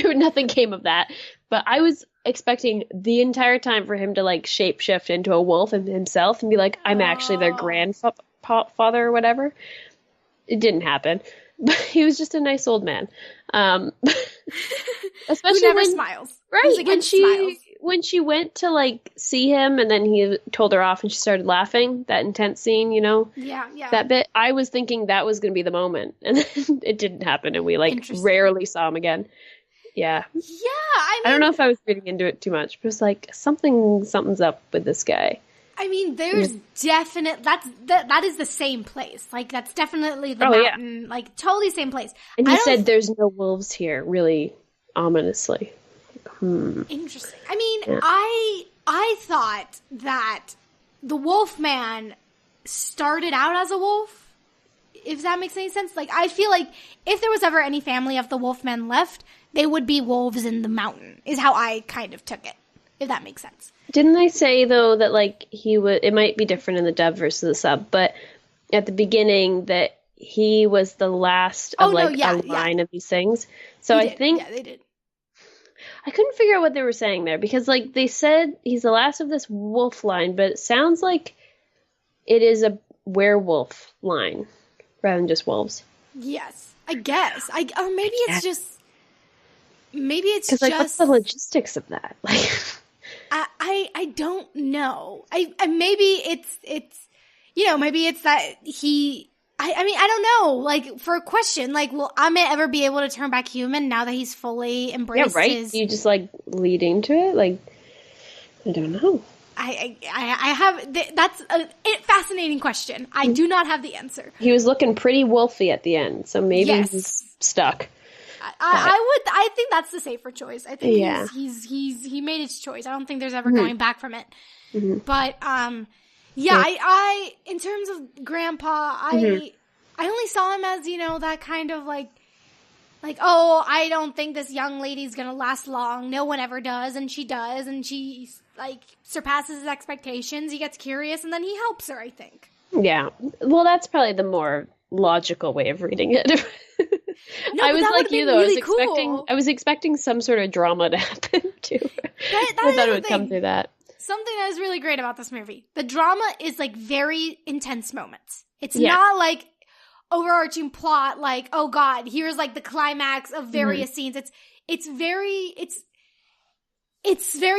nothing came of that. But I was expecting the entire time for him to like shapeshift into a wolf and himself and be like, I'm actually their grandfather or whatever. It didn't happen. But he was just a nice old man. Especially who never smiles. Right. When she went to like see him and then he told her off and she started laughing, that intense scene, you know? Yeah. That bit, I was thinking that was going to be the moment. And then it didn't happen and we like rarely saw him again. Yeah. Yeah, I don't know if I was reading into it too much, but it was like something's up with this guy. I mean, there's definite that is the same place. Like that's definitely the mountain, like totally same place. And he said there's no wolves here, really ominously. Interesting. I mean, I thought that the wolf man started out as a wolf, if that makes any sense. Like I feel like if there was ever any family of the wolfmen left, they would be wolves in the mountain, is how I kind of took it, if that makes sense. Didn't I say, though, that, like, it might be different in the dub versus the sub, but at the beginning that he was the last of, a line of these things. So I think... Yeah, they did. I couldn't figure out what they were saying there, because, like, they said he's the last of this wolf line, but it sounds like it is a werewolf line, rather than just wolves. Yes, I guess. Or maybe it's just... Maybe it's just... Like, what's the logistics of that? Like... I don't know. Maybe it's maybe it's that he. I mean, I don't know. Like for a question, like, will Ame ever be able to turn back human now that he's fully embraced? Yeah, right. You just like lead into it. Like, I don't know. I have that's a fascinating question. I do not have the answer. He was looking pretty wolfy at the end, so maybe he's stuck. I think that's the safer choice. I think he made his choice. I don't think there's ever going back from it. Mm-hmm. But I in terms of Grandpa, I only saw him as, that kind of like, oh, I don't think this young lady's gonna last long. No one ever does, and she does, and she like surpasses his expectations. He gets curious, and then he helps her, I think. Yeah. Well, that's probably the more logical way of reading it. No, I was like you though. Really I was expecting some sort of drama to happen too. I thought it would come through that. Something that is really great about this movie. The drama is like very intense moments. It's not like overarching plot like, oh god, here's like the climax of various scenes. It's very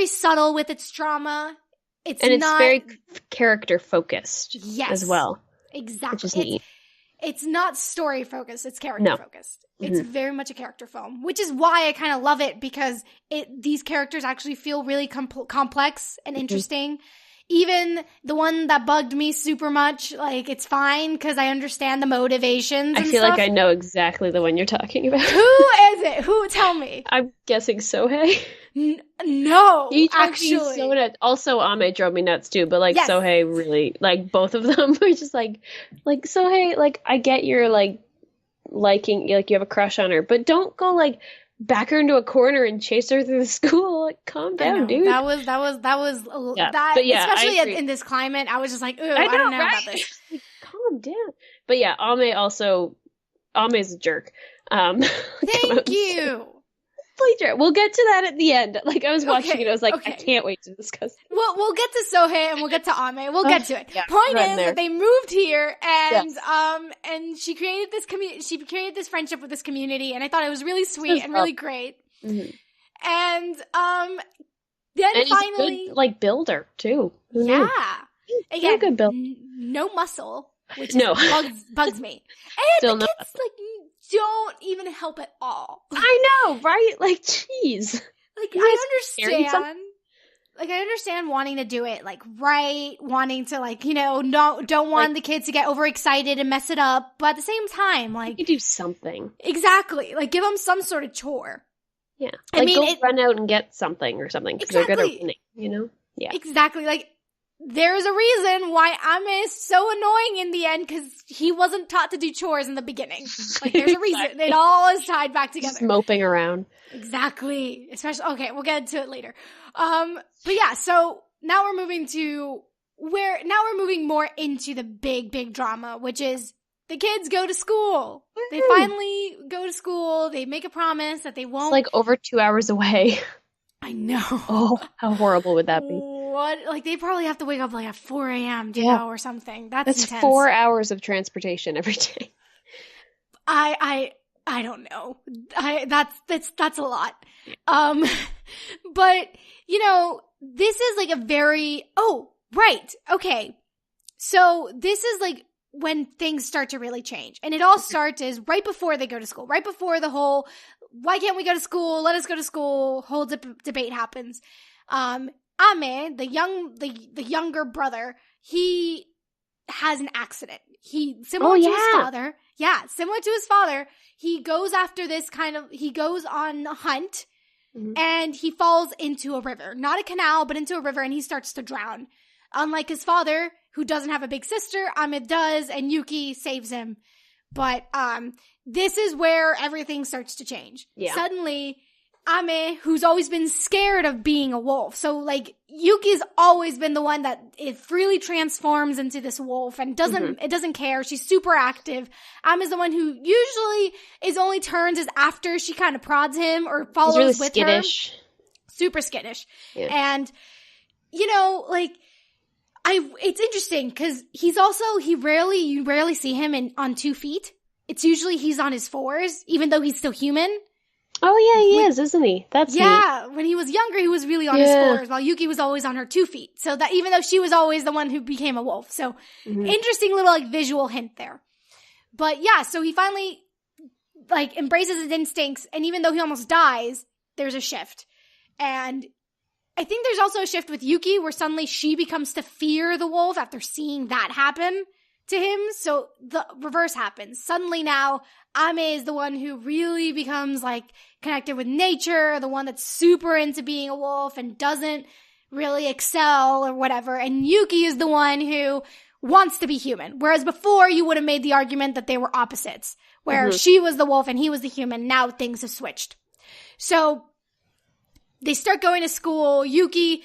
subtle with its drama. It's very character focused as well. Exactly. Which is neat. It's not story focused, it's character focused. It's very much a character film, which is why I kind of love it, because these characters actually feel really complex and interesting. Even the one that bugged me super much, like, it's fine because I understand the motivations and I feel like I know exactly the one you're talking about. Who is it? Tell me. I'm guessing Sohei. No, actually. Also, Ame drove me nuts too, but Sohei really, like, both of them were just like Sohei, like, I get your, like, liking, like, you have a crush on her, but don't go, like, back her into a corner and chase her through the school. Like, calm down, dude. That was especially in this climate, I was just like, ooh, I don't know about this. Like, calm down. But yeah, Ame's a jerk. Thank you. We'll get to that at the end. Like, I was watching it, I was like, I can't wait to discuss it. We'll get to Sohei and we'll get to Ame. We'll get to it. Yeah, Point is that they moved here and she created this she created this friendship with this community, and I thought it was really sweet and really great. Mm-hmm. And then and finally, he's a good, like, builder too. Who knew? Again, a good builder. No muscle, which bugs me. And the kids don't even help at all. I know, right? Like, jeez. Like, I understand wanting to do it, like, right, wanting to, like, don't want the kids to get overexcited and mess it up, but at the same time, like, you do something. Exactly. Like, give them some sort of chore. Yeah. I mean, go run out and get something or something, because they're good at running, you know? Yeah. Exactly. Like, there's a reason why Ame is so annoying in the end, because he wasn't taught to do chores in the beginning. Like, there's a reason. It all is tied back together. Just moping around. Exactly. Especially, okay, we'll get into it later. But yeah, so now we're moving more into the big drama, which is the kids go to school. They finally go to school. They make a promise that they won't. It's like over 2 hours away. I know. Oh, how horrible would that be? What? Like, they probably have to wake up like at 4 a.m., you know, or something. That's intense. 4 hours of transportation every day. I don't know. That's a lot. But, you know, this is like a very, right. Okay. So this is like when things start to really change. And it all starts is right before they go to school, right before the whole, why can't we go to school? Let us go to school. Whole debate happens. Ame, the younger brother, he has an accident. Similar to his father. Yeah, similar to his father. He goes after this he goes on a hunt, and he falls into a river. Not a canal, but into a river, and he starts to drown. Unlike his father, who doesn't have a big sister, Ame does, and Yuki saves him. But this is where everything starts to change. Yeah. Suddenly, Ame, who's always been scared of being a wolf. So, like, Yuki's always been the one that it freely transforms into this wolf and doesn't care. She's super active. Ame's the one who usually is only turns is after she kind of prods him or follows really with skittish. Her. Super skittish. Yeah. And, you know, like, it's interesting because you rarely see him on 2 feet. It's usually he's on his 4s, even though he's still human. Oh, yeah, he is, isn't he? That's neat. When he was younger, he was really on his 4s, while Yuki was always on her 2 feet. So that even though she was always the one who became a wolf. So, interesting little, like, visual hint there. But yeah, so he finally, like, embraces his instincts, and even though he almost dies, there's a shift. And I think there's also a shift with Yuki, where suddenly she becomes to fear the wolf after seeing that happen to him. So the reverse happens. Suddenly now, Ame is the one who really becomes, like, connected with nature, the one that's super into being a wolf and doesn't really excel or whatever. And Yuki is the one who wants to be human. Whereas before, you would have made the argument that they were opposites, where she was the wolf and he was the human. Now things have switched. So they start going to school. Yuki,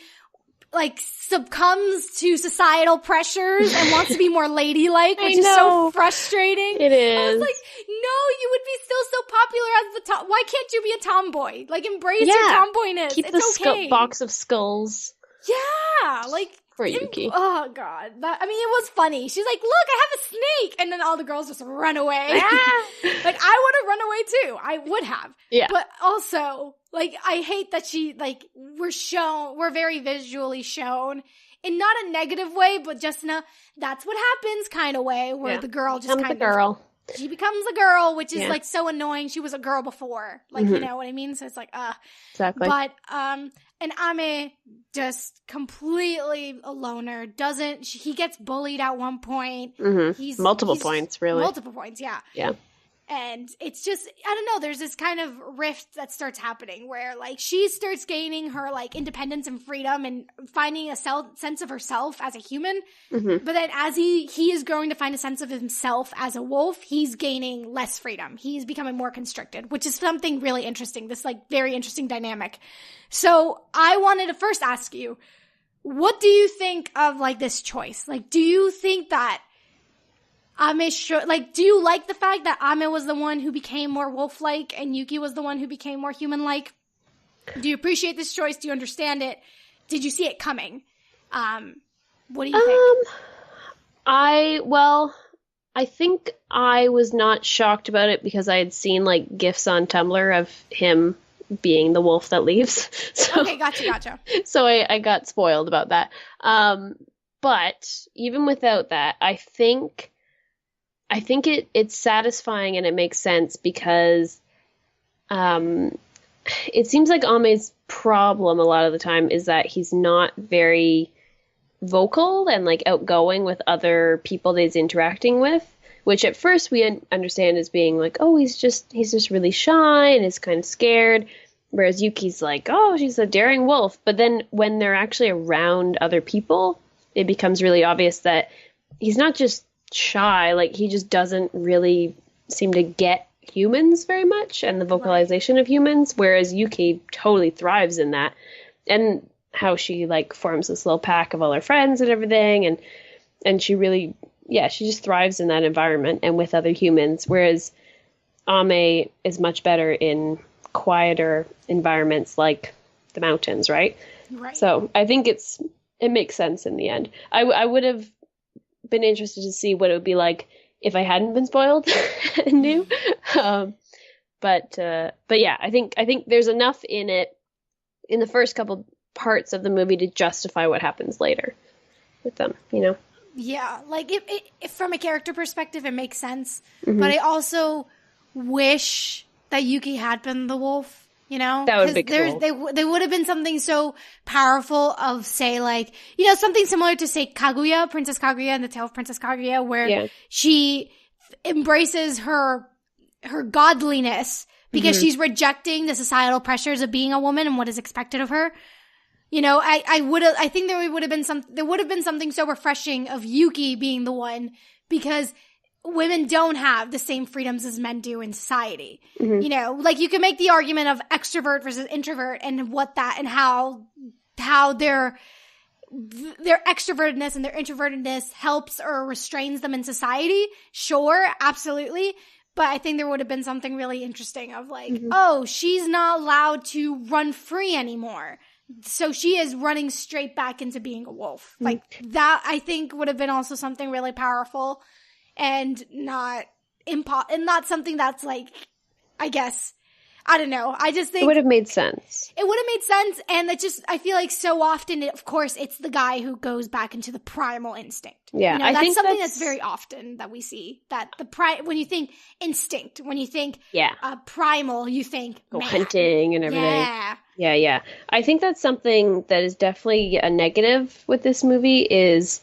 like, succumbs to societal pressures and wants to be more ladylike, which is so frustrating. It is. I was like, no, you would be still so popular as the why can't you be a tomboy? Like, embrace your tomboyness. Keep it's the okay. Box of skulls. Yeah, like, for Yuki. Oh, God. It was funny. She's like, look, I have a snake. And then all the girls just run away. Like, I would have run away too. I would have. Yeah. But also, like, I hate that we're very visually shown in not a negative way, but just in a, that's what happens kind of way, where the girl just kind of. Girl. She becomes a girl, which is, like, so annoying. She was a girl before. Like, you know what I mean? So it's like, Exactly. But, and Ame, just completely a loner, he gets bullied at one point. Multiple points, really. Multiple points, yeah. Yeah. And it's just, I don't know, there's this kind of rift that starts happening where, like, she starts gaining her, like, independence and freedom and finding a sense of herself as a human. But then as he is growing to find a sense of himself as a wolf, he's gaining less freedom. He's becoming more constricted, which is something really interesting, this, like, very interesting dynamic. So I wanted to first ask you, what do you think of, like, this choice? Like, do you think that do you like the fact that Ame was the one who became more wolf-like and Yuki was the one who became more human-like? Do you appreciate this choice? Do you understand it? Did you see it coming? What do you think? I think I was not shocked about it because I had seen, like, GIFs on Tumblr of him being the wolf that leaves. So, okay, gotcha. So I got spoiled about that. But even without that, I think it's satisfying and it makes sense because it seems like Ame's problem a lot of the time is that he's not very vocal and, like, outgoing with other people that he's interacting with, which at first we understand as being like, oh, he's just really shy and is kind of scared. Whereas Yuki's like, oh, she's a daring wolf. But then when they're actually around other people, it becomes really obvious that he's not just shy, like he just doesn't really seem to get humans very much and the vocalization of humans, whereas Yuki totally thrives in that. And how she like forms this little pack of all her friends and everything, and she really, she just thrives in that environment and with other humans, whereas Ame is much better in quieter environments like the mountains, right? So I think it makes sense in the end. I would have been interested to see what it would be like if I hadn't been spoiled and knew. But yeah, I think there's enough in it in the first couple parts of the movie to justify what happens later with them, you know? Yeah, like it from a character perspective, it makes sense. But I also wish that Yuki had been the wolf. You know, that would be cool. They would have been something so powerful of, say, like, you know, something similar to, say, Kaguya, Princess Kaguya and the Tale of Princess Kaguya, where she embraces her godliness because she's rejecting the societal pressures of being a woman and what is expected of her. You know, I think there would have been something so refreshing of Yuki being the one, because women don't have the same freedoms as men do in society. You know, like you can make the argument of extrovert versus introvert and what that and how their extrovertedness and their introvertedness helps or restrains them in society. Sure, absolutely. But I think there would have been something really interesting of like, oh, she's not allowed to run free anymore. So she is running straight back into being a wolf. Like that, I think would have been also something really powerful. And not something that's like, I guess, I don't know. I just think it would have made sense. It would have made sense, and it just, I feel like so often, of course, it's the guy who goes back into the primal instinct. Yeah, you know, that's something that's very often that we see. That when you think instinct, when you think primal, you think hunting and everything. Yeah. I think that's something that is definitely a negative with this movie. Is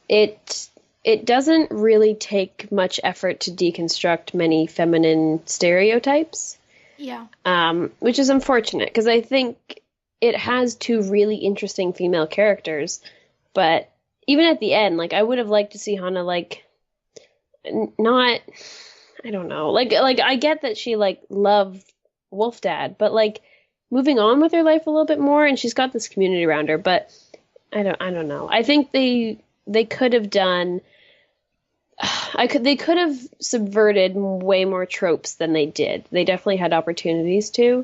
it doesn't really take much effort to deconstruct many feminine stereotypes. Yeah. Which is unfortunate, because I think it has two really interesting female characters, but even at the end, like, I would have liked to see Hana, like, not, I don't know, like, I get that she, like, loved Wolf Dad, but, like, moving on with her life a little bit more, and she's got this community around her, but I don't know. I think they could have done, they could have subverted way more tropes than they did. They definitely had opportunities to,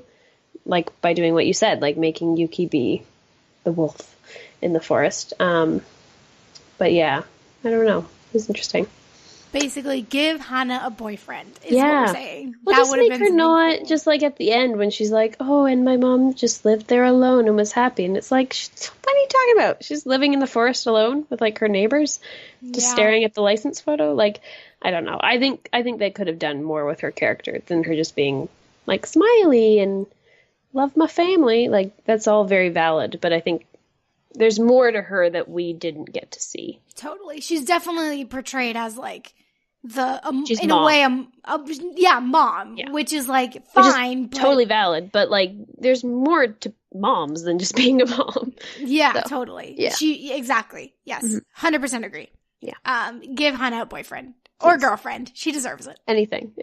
like, by doing what you said, like making Yuki be the wolf in the forest. But yeah, I don't know. It was interesting. Basically, give Hana a boyfriend, is what we're saying. Well, just make her not, cool. Just like at the end when she's like, oh, and my mom just lived there alone and was happy. And it's like, what are you talking about? She's living in the forest alone with, like, her neighbors, just staring at the license photo. Like, I don't know. I think they could have done more with her character than her just being, like, smiley and love my family. Like, that's all very valid. But I think there's more to her that we didn't get to see. Totally. She's definitely portrayed as, like, she's in mom. a way, mom, which is, like, fine. Which is totally valid, but, like, there's more to moms than just being a mom. Yeah, so, totally. Yeah. Exactly. Yes. 100% agree. Yeah. Give Hana a boyfriend. Or girlfriend. She deserves it. Anything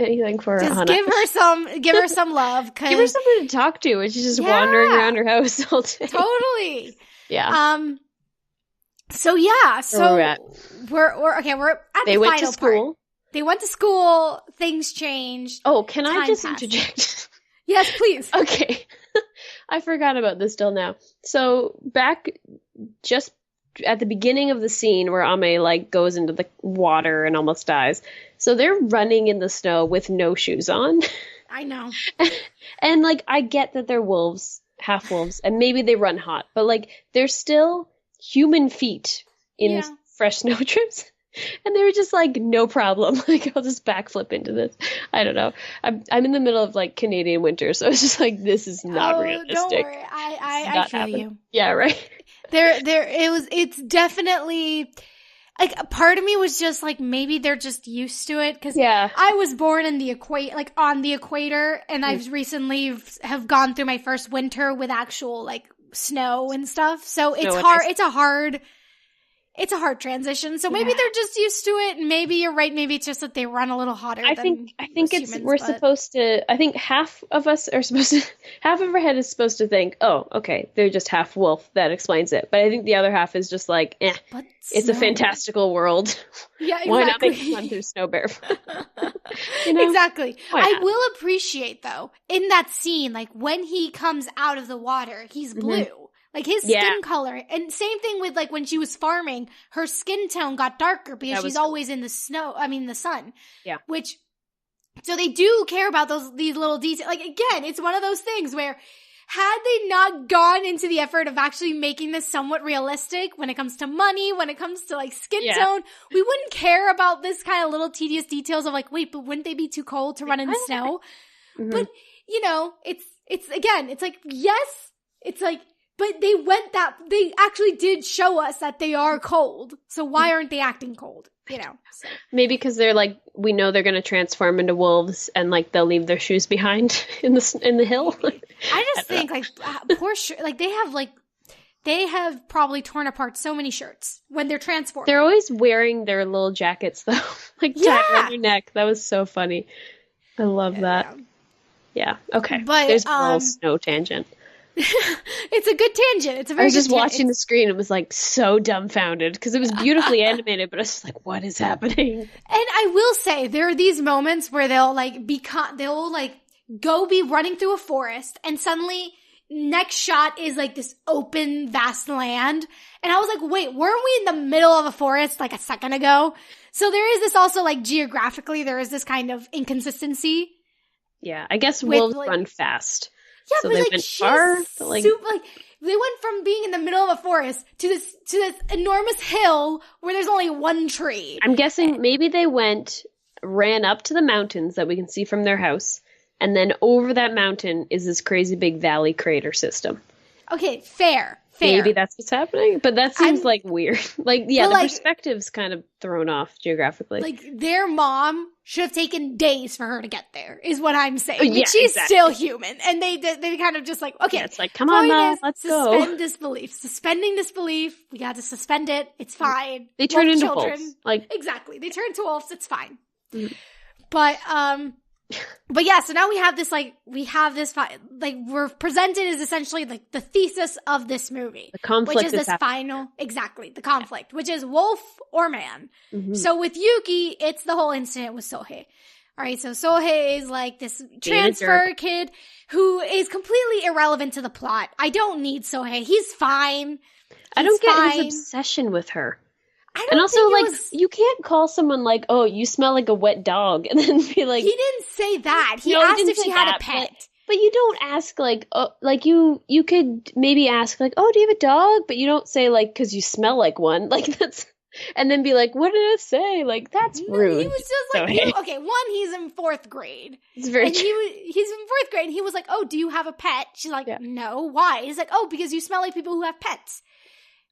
for just Hana. Give her some love. Give her something to talk to, and she's just wandering around her house all day. Totally. Yeah. So yeah. So we're at the final part. They went to school. They went to school. Things changed. Oh, can I just interject? Yes, please. Okay. I forgot about this till now. So back just at the beginning of the scene where Ame, like, goes into the water and almost dies. So they're running in the snow with no shoes on. I know. And, like, I get that they're wolves, half wolves, and maybe they run hot, but, like, they're still human feet in fresh snow trips. And they were just like, no problem. Like, I'll just backflip into this. I don't know. I'm in the middle of, like, Canadian winter, so it's just like, this is not realistic. Don't worry. I feel you. Yeah, right. It's definitely, like, a part of me was just like, maybe they're just used to it. Because Yeah. I was born in the on the equator, and I've recently have gone through my first winter with actual like snow and stuff. So it's hard. It's a hard transition. So maybe they're just used to it. And maybe you're right. Maybe it's just that they run a little hotter. I think half of our head is supposed to think, oh, okay, they're just half wolf. That explains it. But I think the other half is just like, it's a fantastical world. Yeah, exactly. Why not make fun through snow barefoot? Exactly. I will appreciate, though, in that scene, like when he comes out of the water, he's blue. Like his skin color. And same thing with like when she was farming, her skin tone got darker because she's always in the sun. Yeah. So they do care about these little details. Like, again, it's one of those things where had they not gone into the effort of actually making this somewhat realistic when it comes to money, when it comes to like skin tone, we wouldn't care about this kind of little tedious details of like, wait, but wouldn't they be too cold to run in the snow? But, it's again, it's like, yes, it's like, but they actually did show us that they are cold. So why aren't they acting cold? So. Maybe because they're like, we know they're going to transform into wolves, and like they'll leave their shoes behind in the hill. I just think like poor like they have probably torn apart so many shirts when they're transformed. They're always wearing their little jackets though, like tied around their neck. That was so funny. I love that. Yeah. Okay. But there's a little snow tangent. It's a good tangent. I was just watching the screen and was like so dumbfounded because it was beautifully animated, but I was just like, what is happening? And I will say there are these moments where they'll go be running through a forest, and suddenly next shot is like this open vast land, and I was like, wait, weren't we in the middle of a forest like a second ago? So there is this also like geographically there is this kind of inconsistency. Yeah, I guess wolves run fast. Yeah, so but they like went far, but like they went from being in the middle of a forest to this enormous hill where there's only one tree. I'm guessing maybe they ran up to the mountains that we can see from their house, and then over that mountain is this crazy big valley crater system. Okay, fair. Maybe that's what's happening, but that seems like weird. Like, yeah, the perspective's kind of thrown off geographically. Like, their mom should have taken days for her to get there, is what I'm saying. Yeah, but she's still human, and they kind of just like, okay, it's like, come on now, let's go. Suspending disbelief. We got to suspend it. It's fine. They turn into wolves. Exactly, they turn into wolves. It's fine. But yeah, so now we have this we're presented as essentially like the thesis of this movie. The conflict which is this final, the conflict, which is wolf or man. Mm-hmm. So with Yuki, it's the whole incident with Sohei. All right, so Sohei is like this transfer kid who is completely irrelevant to the plot. I don't need Sohei. He's fine. I don't get his obsession with her. And also, like, you can't call someone like, oh, you smell like a wet dog, and then be like... He didn't say that. He asked if she had a pet. But you don't ask, like, oh, like, you could maybe ask, like, oh, do you have a dog? But you don't say, like, because you smell like one. Like, that's... And then be like, what did I say? Like, that's rude. He was just like, he's in 4th grade. It's very true. He's in 4th grade, and he was like, oh, do you have a pet? She's like, no, why? He's like, oh, because you smell like people who have pets.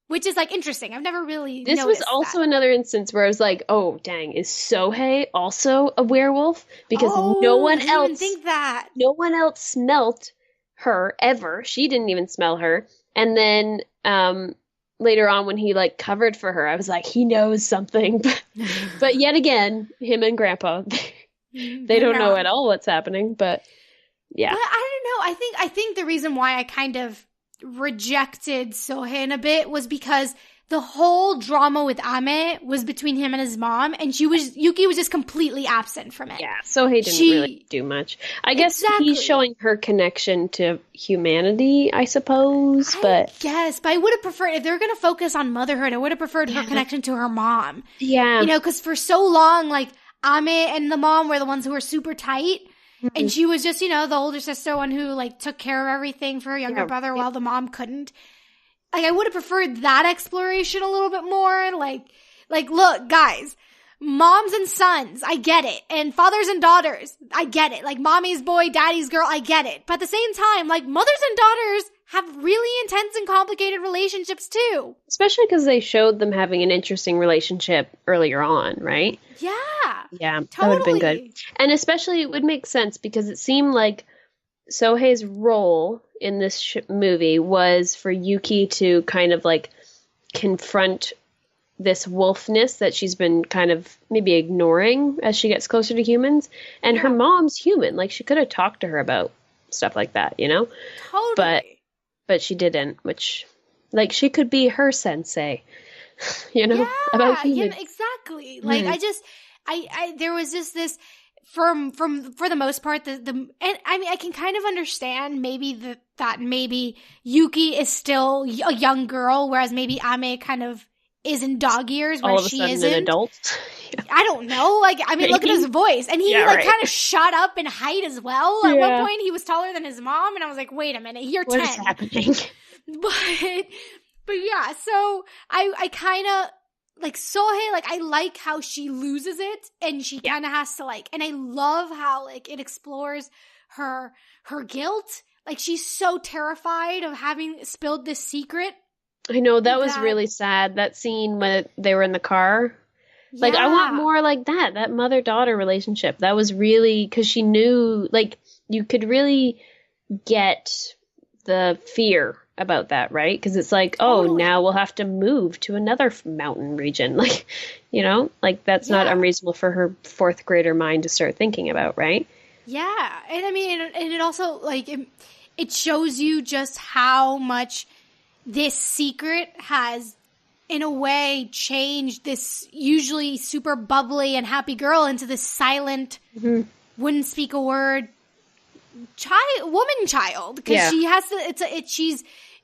Which is, like, interesting. I've never really noticed was also another instance where I was like, oh, dang, is Sohei also a werewolf? Because no one else... didn't think that. No one else smelt her, ever. She didn't even smell her. And then later on when he, like, covered for her, I was like, he knows something. But yet again, him and Grandpa, they don't know at all what's happening. But, yeah. But I don't know. I think the reason why I kind of rejected Sohei a bit was because the whole drama with Ame was between him and his mom, and Yuki was just completely absent from it. Yeah, Sohei didn't really do much. I guess he's showing her connection to humanity, I suppose. But I would have preferred, if they were going to focus on motherhood, I would have preferred her connection to her mom. Yeah. Because for so long, like, Ame and the mom were the ones who were super tight. And she was just, the older sister one who, like, took care of everything for her younger brother while the mom couldn't. Like, I would have preferred that exploration a little bit more. Like, look, guys, moms and sons, I get it. And fathers and daughters, I get it. Like, mommy's boy, daddy's girl, I get it. But at the same time, like, mothers and daughters have really intense and complicated relationships too. Especially because they showed them having an interesting relationship earlier on, right? Yeah. Yeah, totally. that would have been good. And especially it would make sense because it seemed like Sohei's role in this movie was for Yuki to kind of like confront this wolfness that she's been kind of maybe ignoring as she gets closer to humans. And her mom's human. Like, she could have talked to her about stuff like that, you know? Totally. But she didn't, which, like, she could be her sensei, you know? About humans. Yeah, exactly. Like, I there was just this, for the most part, and I mean, I can kind of understand maybe that maybe Yuki is still a young girl, whereas maybe Ame kind of is in dog years where she isn't. An adult. I don't know. Like, I mean, look at his voice, and he kind of shot up in height as well. At one point, he was taller than his mom, and I was like, "Wait a minute, you're 10." What is happening? But yeah. So I kind of like Sohei. Like, I like how she loses it, and she kind of has to and I love how like it explores her guilt. Like, she's so terrified of having spilled this secret. I know, that was really sad, that scene when they were in the car. Like, I want more like that mother-daughter relationship. That was really, because she knew, like, you could really get the fear about that, right? Because it's like, oh, now we'll have to move to another mountain region. Like, you know, like, that's not unreasonable for her fourth grader mind to start thinking about, right? Yeah. And I mean, and it also, like, it shows you just how much this secret has, in a way, changed this usually super bubbly and happy girl into this silent, wouldn't speak a word woman child. Because she has to,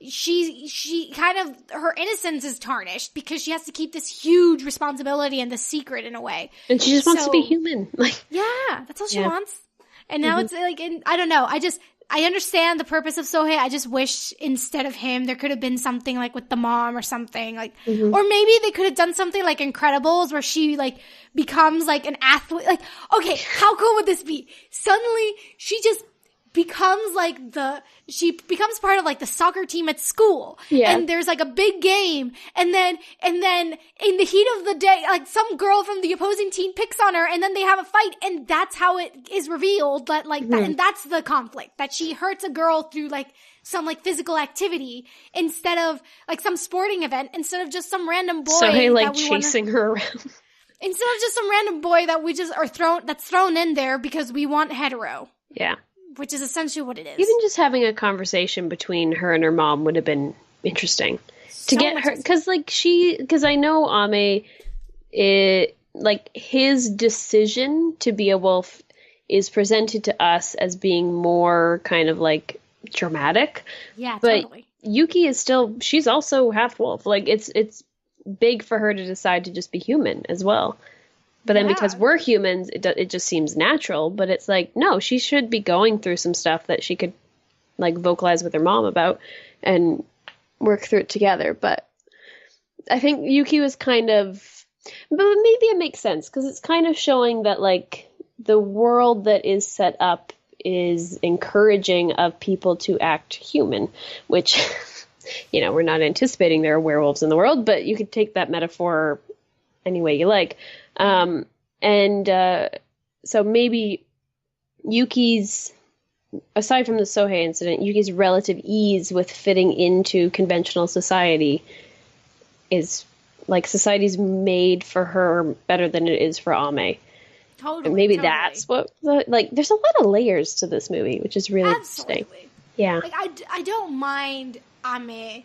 she kind of, her innocence is tarnished because she has to keep this huge responsibility and the secret in a way. And she just wants to be human. Like, yeah, that's all she wants. And now it's like, I don't know. I understand the purpose of Sohei. I just wish instead of him, there could have been something like with the mom or something, like, or maybe they could have done something like Incredibles where she like becomes like an athlete. Like, okay, how cool would this be? Suddenly she just becomes like she becomes part of like the soccer team at school. Yeah. And there's like a big game. And then in the heat of the day, like some girl from the opposing team picks on her and then they have a fight. And that's how it is revealed that like that. And that's the conflict, that she hurts a girl through like some like physical activity instead of like some sporting event, instead of just some random boy. So he like chasing her around. Instead of just some random boy that we just that's thrown in there because we want hetero. Yeah. Which is essentially what it is. Even just having a conversation between her and her mom would have been interesting. To get her, because I know Ame, like, his decision to be a wolf is presented to us as being more kind of like dramatic. Yeah, but totally. Yuki is still, she's also half wolf. Like, it's big for her to decide to just be human as well. But then because we're humans, it just seems natural. But it's like, no, she should be going through some stuff that she could, like, vocalize with her mom about and work through it together. But I think Yuki was kind of... But maybe it makes sense, because it's kind of showing that, like, the world that is set up is encouraging of people to act human, which, you know, we're not anticipating there are werewolves in the world, but you could take that metaphor any way you like. So maybe Yuki's, aside from the Sohei incident, Yuki's relative ease with fitting into conventional society is, like, society's made for her better than it is for Ame. Totally. And maybe that's what, like, there's a lot of layers to this movie, which is really interesting. Yeah. Like, I don't mind Ame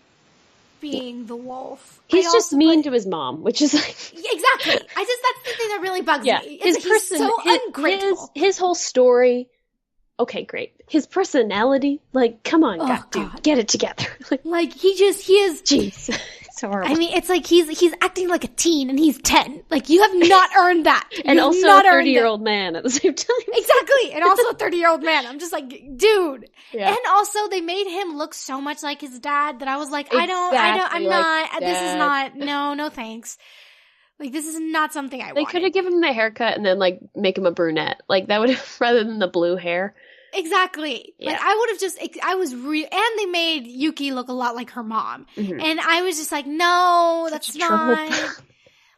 being the wolf. He's just mean to his mom, which is like... Exactly. That's the thing that really bugs me. He's so ungrateful. His whole story... Okay, great. His personality, like, come on, dude, get it together. Like, he is... Jeez. So horrible. I mean, it's like he's acting like a teen and he's 10. Like, you have not earned that. And also a 30-year-old man at the same time. Exactly. And also a 30-year-old man. I'm just like, dude. Yeah. And also they made him look so much like his dad that I was like, this is not, no thanks. Like, this is not something I want. They could have given him the haircut and then, like, make him a brunette. Like, that would have, rather than the blue hair. Exactly. Yeah. Like, I would have just, and they made Yuki look a lot like her mom. Mm-hmm. And I was just like, no, that's not.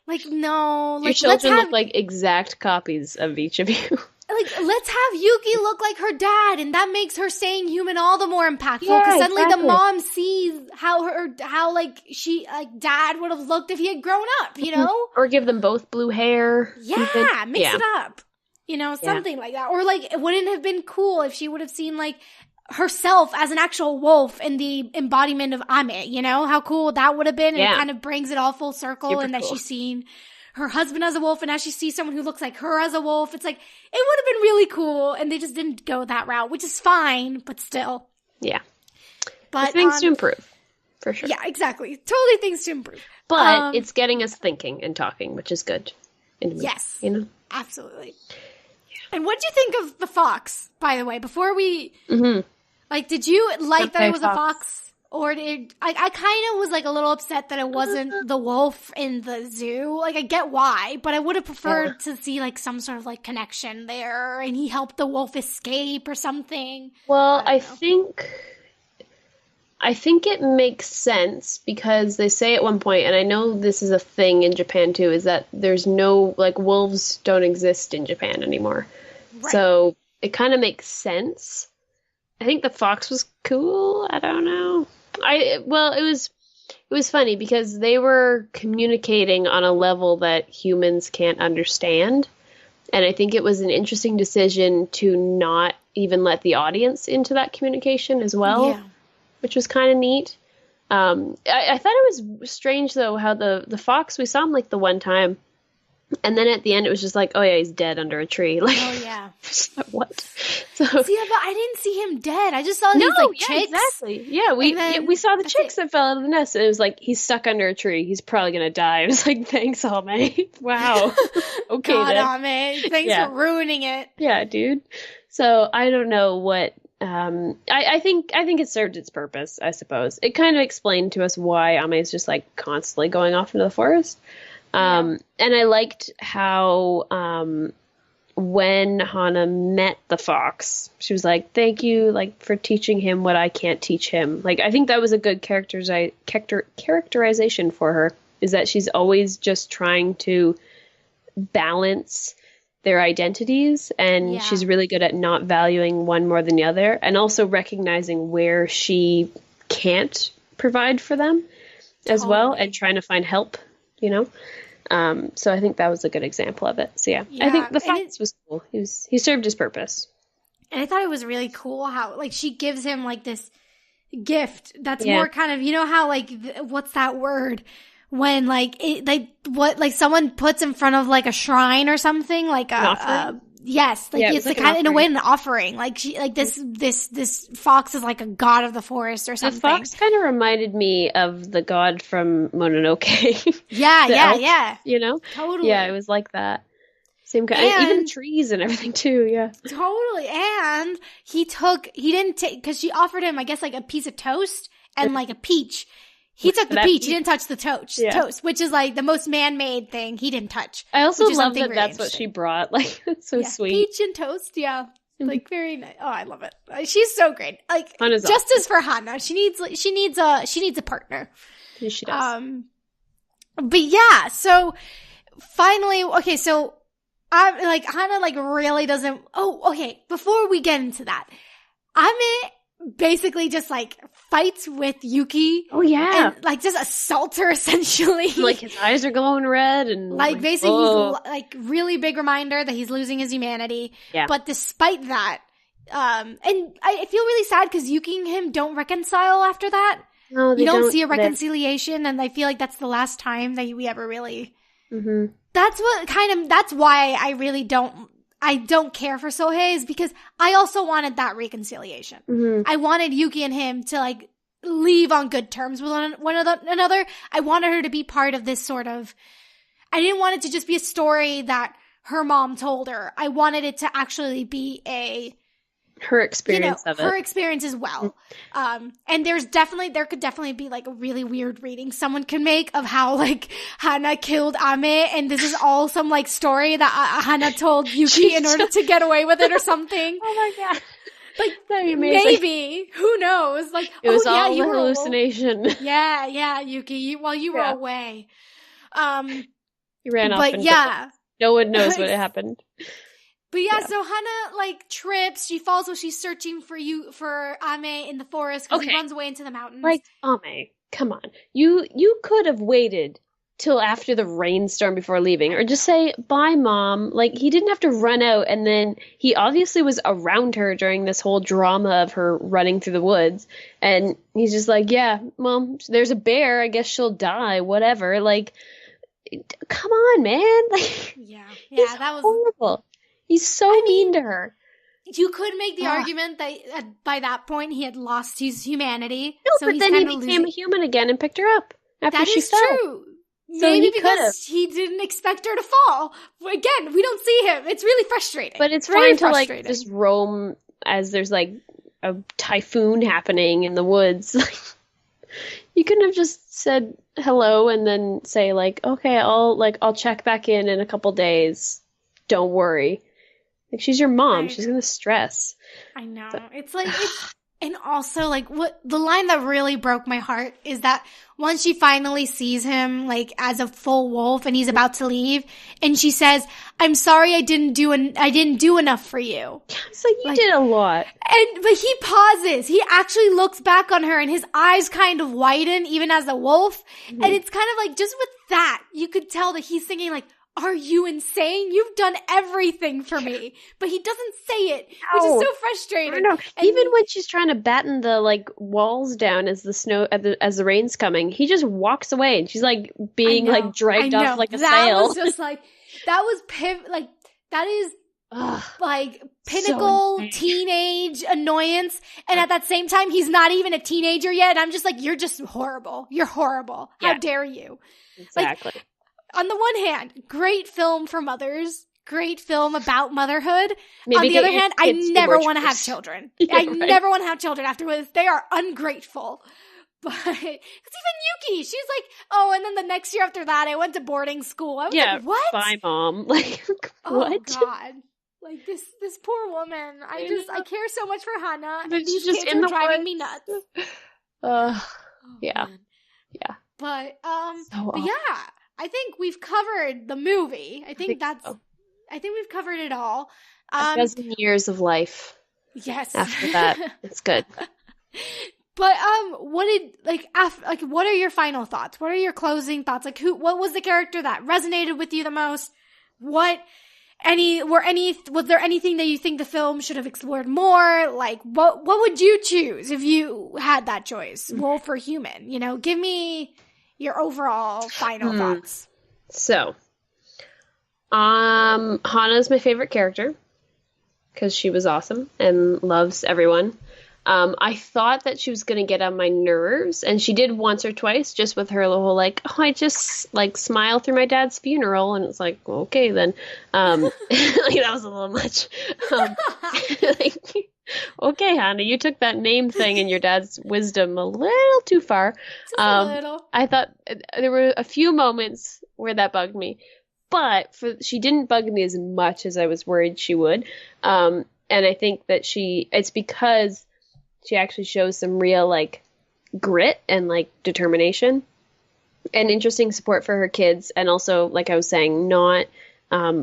Like, no. Your children look like exact copies of each of you. Like, let's have Yuki look like her dad, and that makes her staying human all the more impactful. Because suddenly the mom sees how dad would have looked if he had grown up, you know? Or give them both blue hair. Yeah, mix it up. You know, something like that. Or, like, it wouldn't have been cool if she would have seen, like, herself as an actual wolf in the embodiment of Ame, you know? How cool that would have been. And it kind of brings it all full circle. Super and that cool. she's seen her husband as a wolf, and now she sees someone who looks like her as a wolf. It's like, it would have been really cool, and they just didn't go that route, which is fine, but still. Yeah. But things to improve, for sure. Yeah, exactly. Totally things to improve. But it's getting us thinking and talking, which is good. Yes. You know? Absolutely. And what did you think of the fox, by the way? Before we, like, did you like that it was a fox? Or did, I kind of was, like, a little upset that it wasn't the wolf in the zoo. Like, I get why, but I would have preferred to see, like, some sort of, like, connection there, and he helped the wolf escape or something. Well, I think it makes sense because they say at one point, and I know this is a thing in Japan too, is that there's no, like, wolves don't exist in Japan anymore. Right. So it kind of makes sense. I think the fox was cool. I don't know. It was funny because they were communicating on a level that humans can't understand. And I think it was an interesting decision to not even let the audience into that communication as well, which was kind of neat. I thought it was strange, though, how the fox, we saw him, like, the one time. And then at the end, it was just like, oh, yeah, he's dead under a tree. Like, oh, yeah. What? So, see, but I didn't see him dead. I just saw these, like, chicks. Exactly. Yeah, we saw the chicks that fell out of the nest. And it was like, he's stuck under a tree. He's probably going to die. I was like, thanks, Ame. Wow. Okay, God, Ame. Thanks for ruining it. Yeah, dude. So, I don't know what... I think it served its purpose, I suppose. It kind of explained to us why Ame is just, like, constantly going off into the forest. And I liked how, when Hana met the fox, she was like, thank you, like, for teaching him what I can't teach him. Like, I think that was a good characterization for her, is that she's always just trying to balance their identities, and she's really good at not valuing one more than the other, and also recognizing where she can't provide for them as well, and trying to find help, you know? So I think that was a good example of it. So yeah. I think the fox was cool. He served his purpose. And I thought it was really cool how, like, she gives him, like, this gift that's more kind of, you know how, like, what's that word? When, like, someone puts in front of, like, a shrine or something, like yes, like, it's like kind of in a way an offering. Like, this fox is like a god of the forest or something. The fox kind of reminded me of the god from Mononoke. Yeah. You know? Totally. Yeah, it was like that. Same kind. And even the trees and everything too, yeah. Totally. And he didn't take, because she offered him, I guess, like, a piece of toast and, like, a peach. He took the peach. He didn't touch the toast, which is, like, the most man-made thing he didn't touch. I also love that that's what she brought. Like, it's so sweet. Peach and toast, like, very nice. Oh, I love it. She's so great. Like, justice for Hana. She needs a partner. Yeah, she does. But yeah, so finally, okay, so I'm like, Hana, like, really doesn't. Oh, okay. Before we get into that, basically just, like, fights with Yuki. Oh, yeah. And, like, just assaults her, essentially. Like, his eyes are glowing red and... Like, basically, he's, like, really big reminder that he's losing his humanity. Yeah. But despite that, and I feel really sad because Yuki and him don't reconcile after that. No, you don't see a reconciliation, and I feel like that's the last time that we ever really... Mm-hmm. That's why I really don't care for Sohei, is because I also wanted that reconciliation. Mm-hmm. I wanted Yuki and him to, like, leave on good terms with one another. I wanted her to be part of this sort of... I didn't want it to just be a story that her mom told her. I wanted it to actually be her experience of it. Her experience as well. And there could definitely be, like, a really weird reading someone could make of how, like, Hana killed Ame, and this is all some, like, story that Hana told Yuki in order to get away with it or something. Oh my god. Like, that'd be amazing. maybe. Who knows? Like, it was all you a were hallucination. Yeah, Yuki, while you were away. You ran off. But yeah. No one knows what happened. But yeah, so Hana, like, trips. She falls while she's searching for Ame in the forest because he runs away into the mountains. Like, Ame, come on. You could have waited till after the rainstorm before leaving, or just say, bye, Mom. Like, he didn't have to run out, and then he obviously was around her during this whole drama of her running through the woods, and he's just like, yeah, Mom, there's a bear, I guess she'll die, whatever. Like, come on, man. Like, yeah, that was horrible. He's so mean to her. You could make the argument that by that point he had lost his humanity. No, so but then he became a human again and picked her up after she fell. That is true. So maybe because he didn't expect her to fall. Again, we don't see him. It's really frustrating. But it's fine to like just roam as there's like a typhoon happening in the woods. You couldn't have just said hello and then say like, okay, I'll check back in a couple days. Don't worry. Like, she's your mom. She's gonna stress. I know. But it's like, and also, like, what the line that really broke my heart is that once she finally sees him, like, as a full wolf and he's about to leave, and she says, "I'm sorry, I didn't do enough for you." It's like, you did a lot. But he pauses. He actually looks back on her, and his eyes kind of widen, even as a wolf. Mm-hmm. And it's kind of like, just with that, you could tell that he's thinking, like, are you insane? You've done everything for me. But he doesn't say it, which is so frustrating. I know. Even when she's trying to batten the like walls down as the rain's coming, he just walks away, and she's like being like dragged off like a sail. That was just like, that was that is like pinnacle teenage annoyance. And at that same time, he's not even a teenager yet. And I'm just like, you're just horrible. You're horrible. How dare you? Exactly. Like, on the one hand, great film for mothers, great film about motherhood. Maybe on the other hand, I never want to have children. Never want to have children afterwards. They are ungrateful. But it's even Yuki. She's like, oh, and then the next year after that, I went to boarding school. I was like, what? Bye, Mom. Like, what? Oh, God. Like, this poor woman. I care so much for Hana. And these just kids are driving me nuts. Yeah. Man. Yeah. But yeah. I think we've covered the movie. I think we've covered it all. A dozen years of life. Yes. After that, it's good. But what are your final thoughts? What are your closing thoughts? Like, what was the character that resonated with you the most? Was there anything that you think the film should have explored more? Like, what would you choose if you had that choice? Wolf or human? You know, give me your overall final thoughts. So, Hana's my favorite character because she was awesome and loves everyone. I thought that she was going to get on my nerves, and she did once or twice, just with her little like, oh, I just like smile through my dad's funeral, and it's like, okay then. Like, that was a little much. Like, okay, Hana, you took that name thing and your dad's wisdom a little too far. Just a little. I thought there were a few moments where that bugged me, but she didn't bug me as much as I was worried she would. And I think that it's because she actually shows some real like grit and like determination and interesting support for her kids. And also, like I was saying, not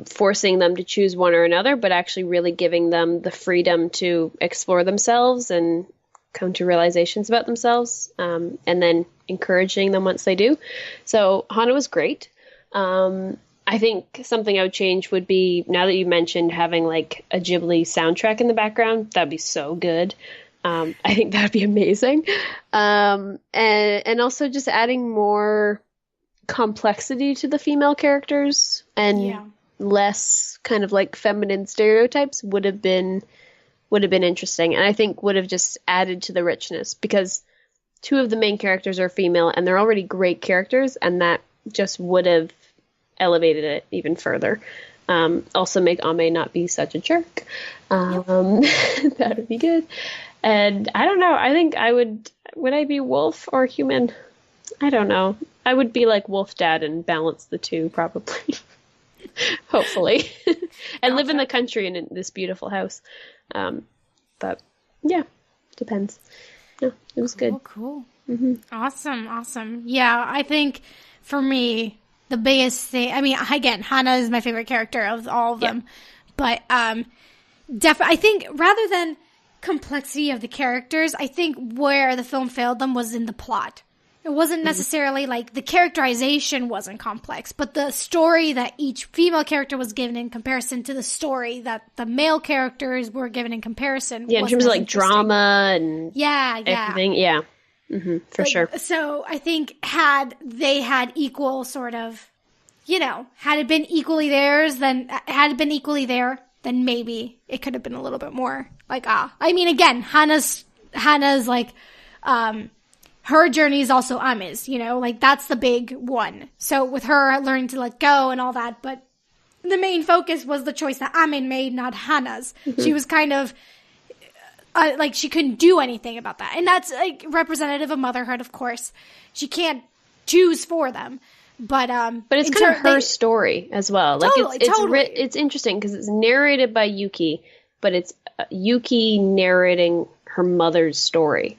forcing them to choose one or another, but actually really giving them the freedom to explore themselves and come to realizations about themselves, and then encouraging them once they do. So Hana was great. I think something I would change would be, now that you mentioned having like a Ghibli soundtrack in the background, that'd be so good. I think that'd be amazing. And also just adding more complexity to the female characters and less kind of like feminine stereotypes would have been interesting, and I think would have just added to the richness, because two of the main characters are female and they're already great characters, and that just would have elevated it even further. Also make Ame not be such a jerk. That would be good. And I don't know, I think would I be wolf or human? I don't know. I would be like wolf dad and balance the two, probably. Hopefully. And live in the country and in this beautiful house. But Yeah, depends. No, it was good. Cool. Mm-hmm. Awesome. Yeah, I think for me, the biggest thing, I mean, again, Hana is my favorite character of all of them, but I think rather than complexity of the characters, I think where the film failed them was in the plot. It wasn't necessarily like the characterization wasn't complex, but the story that each female character was given in comparison to the story that the male characters were given in comparison. Yeah, in terms of like drama and everything. Yeah, for sure. So I think had they had equal sort of, had it been equally theirs, then maybe it could have been a little bit more like, I mean, again, Hana's like, her journey is also Ame's, like that's the big one. So with her learning to let go and all that, but the main focus was the choice that Ame made, not Hana's. She was kind of like she couldn't do anything about that. And that's like representative of motherhood, of course. She can't choose for them. But it's kind of her story as well. Like totally. It's interesting because it's narrated by Yuki, but it's Yuki narrating her mother's story.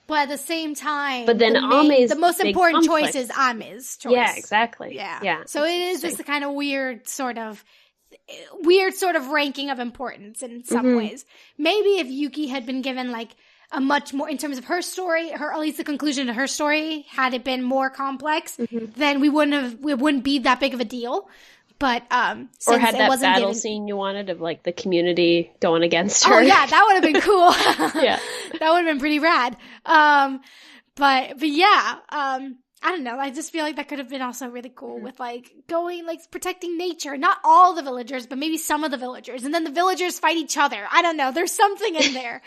But at the same time, the most important choice is Ame's choice. Yeah, exactly. Yeah. So it is this kind of weird sort of ranking of importance in some ways. Maybe if Yuki had been given like a much more, in terms of her story, or at least the conclusion to her story, had it been more complex, then it wouldn't be that big of a deal. But since or had it that wasn't battle scene you wanted of like the community going against her. Oh yeah, that would have been cool. Yeah, that would have been pretty rad. But yeah, I don't know. I just feel like that could have been also really cool with like going like protecting nature. Not all the villagers, but maybe some of the villagers, and then the villagers fight each other. I don't know. There's something in there.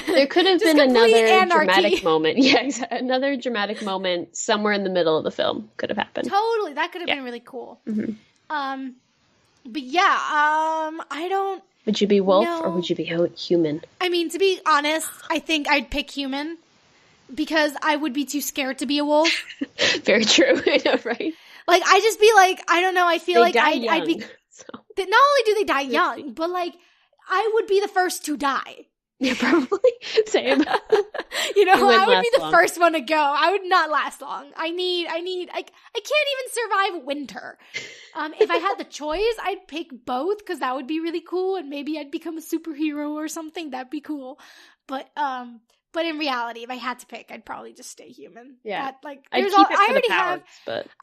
There could have been another dramatic moment. Yeah, another dramatic moment somewhere in the middle of the film could have happened. Totally, that could have been really cool. But yeah, I don't. Would you be wolf or would you be human? I mean, to be honest, I think I'd pick human. Because I would be too scared to be a wolf. Very true. I know, right? Like, I just be like, I don't know, I feel like I'd be... So. Not only do they die young, but like, I would be the first to die. Yeah, probably. Same. I would be the first one to go. I would not last long. I can't even survive winter. If I had the choice, I'd pick both, because that would be really cool, and maybe I'd become a superhero or something. That'd be cool. But in reality, if I had to pick, I'd probably just stay human. Yeah, I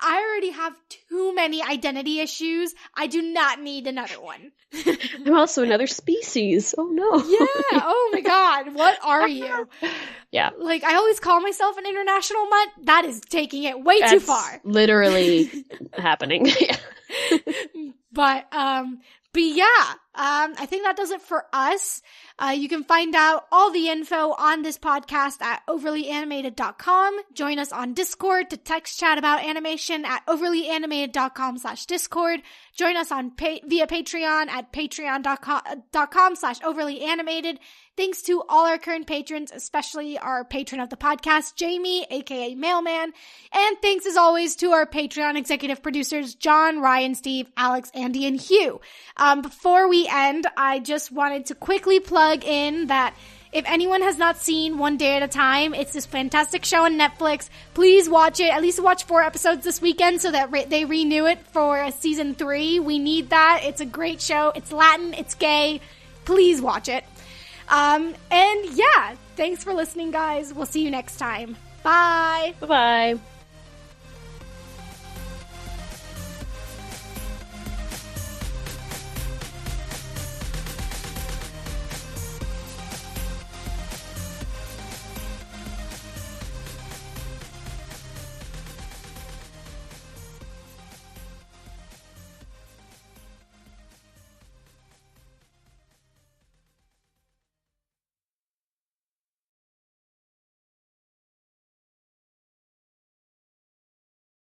already have too many identity issues. I do not need another one. I'm also another species. Oh no. Yeah. Oh my God. What are you? Yeah. Like, I always call myself an international mutt. That is taking it way too far. Literally happening. Yeah. But yeah, I think that does it for us. You can find out all the info on this podcast at overlyanimated.com. Join us on Discord to text chat about animation at overlyanimated.com/Discord. Join us on via Patreon at patreon.com/overlyanimated. Thanks to all our current patrons, especially our patron of the podcast, Jamie, aka Mailman. And thanks as always to our Patreon executive producers, John, Ryan, Steve, Alex, Andy, and Hugh. Before we end, I just wanted to quickly plug in that if anyone has not seen One Day at a Time, it's this fantastic show on Netflix. Please watch it. At least watch 4 episodes this weekend so that they renew it for season 3. We need that. It's a great show. It's Latin. It's gay. Please watch it. And yeah, thanks for listening, guys. We'll see you next time. Bye. Bye-bye.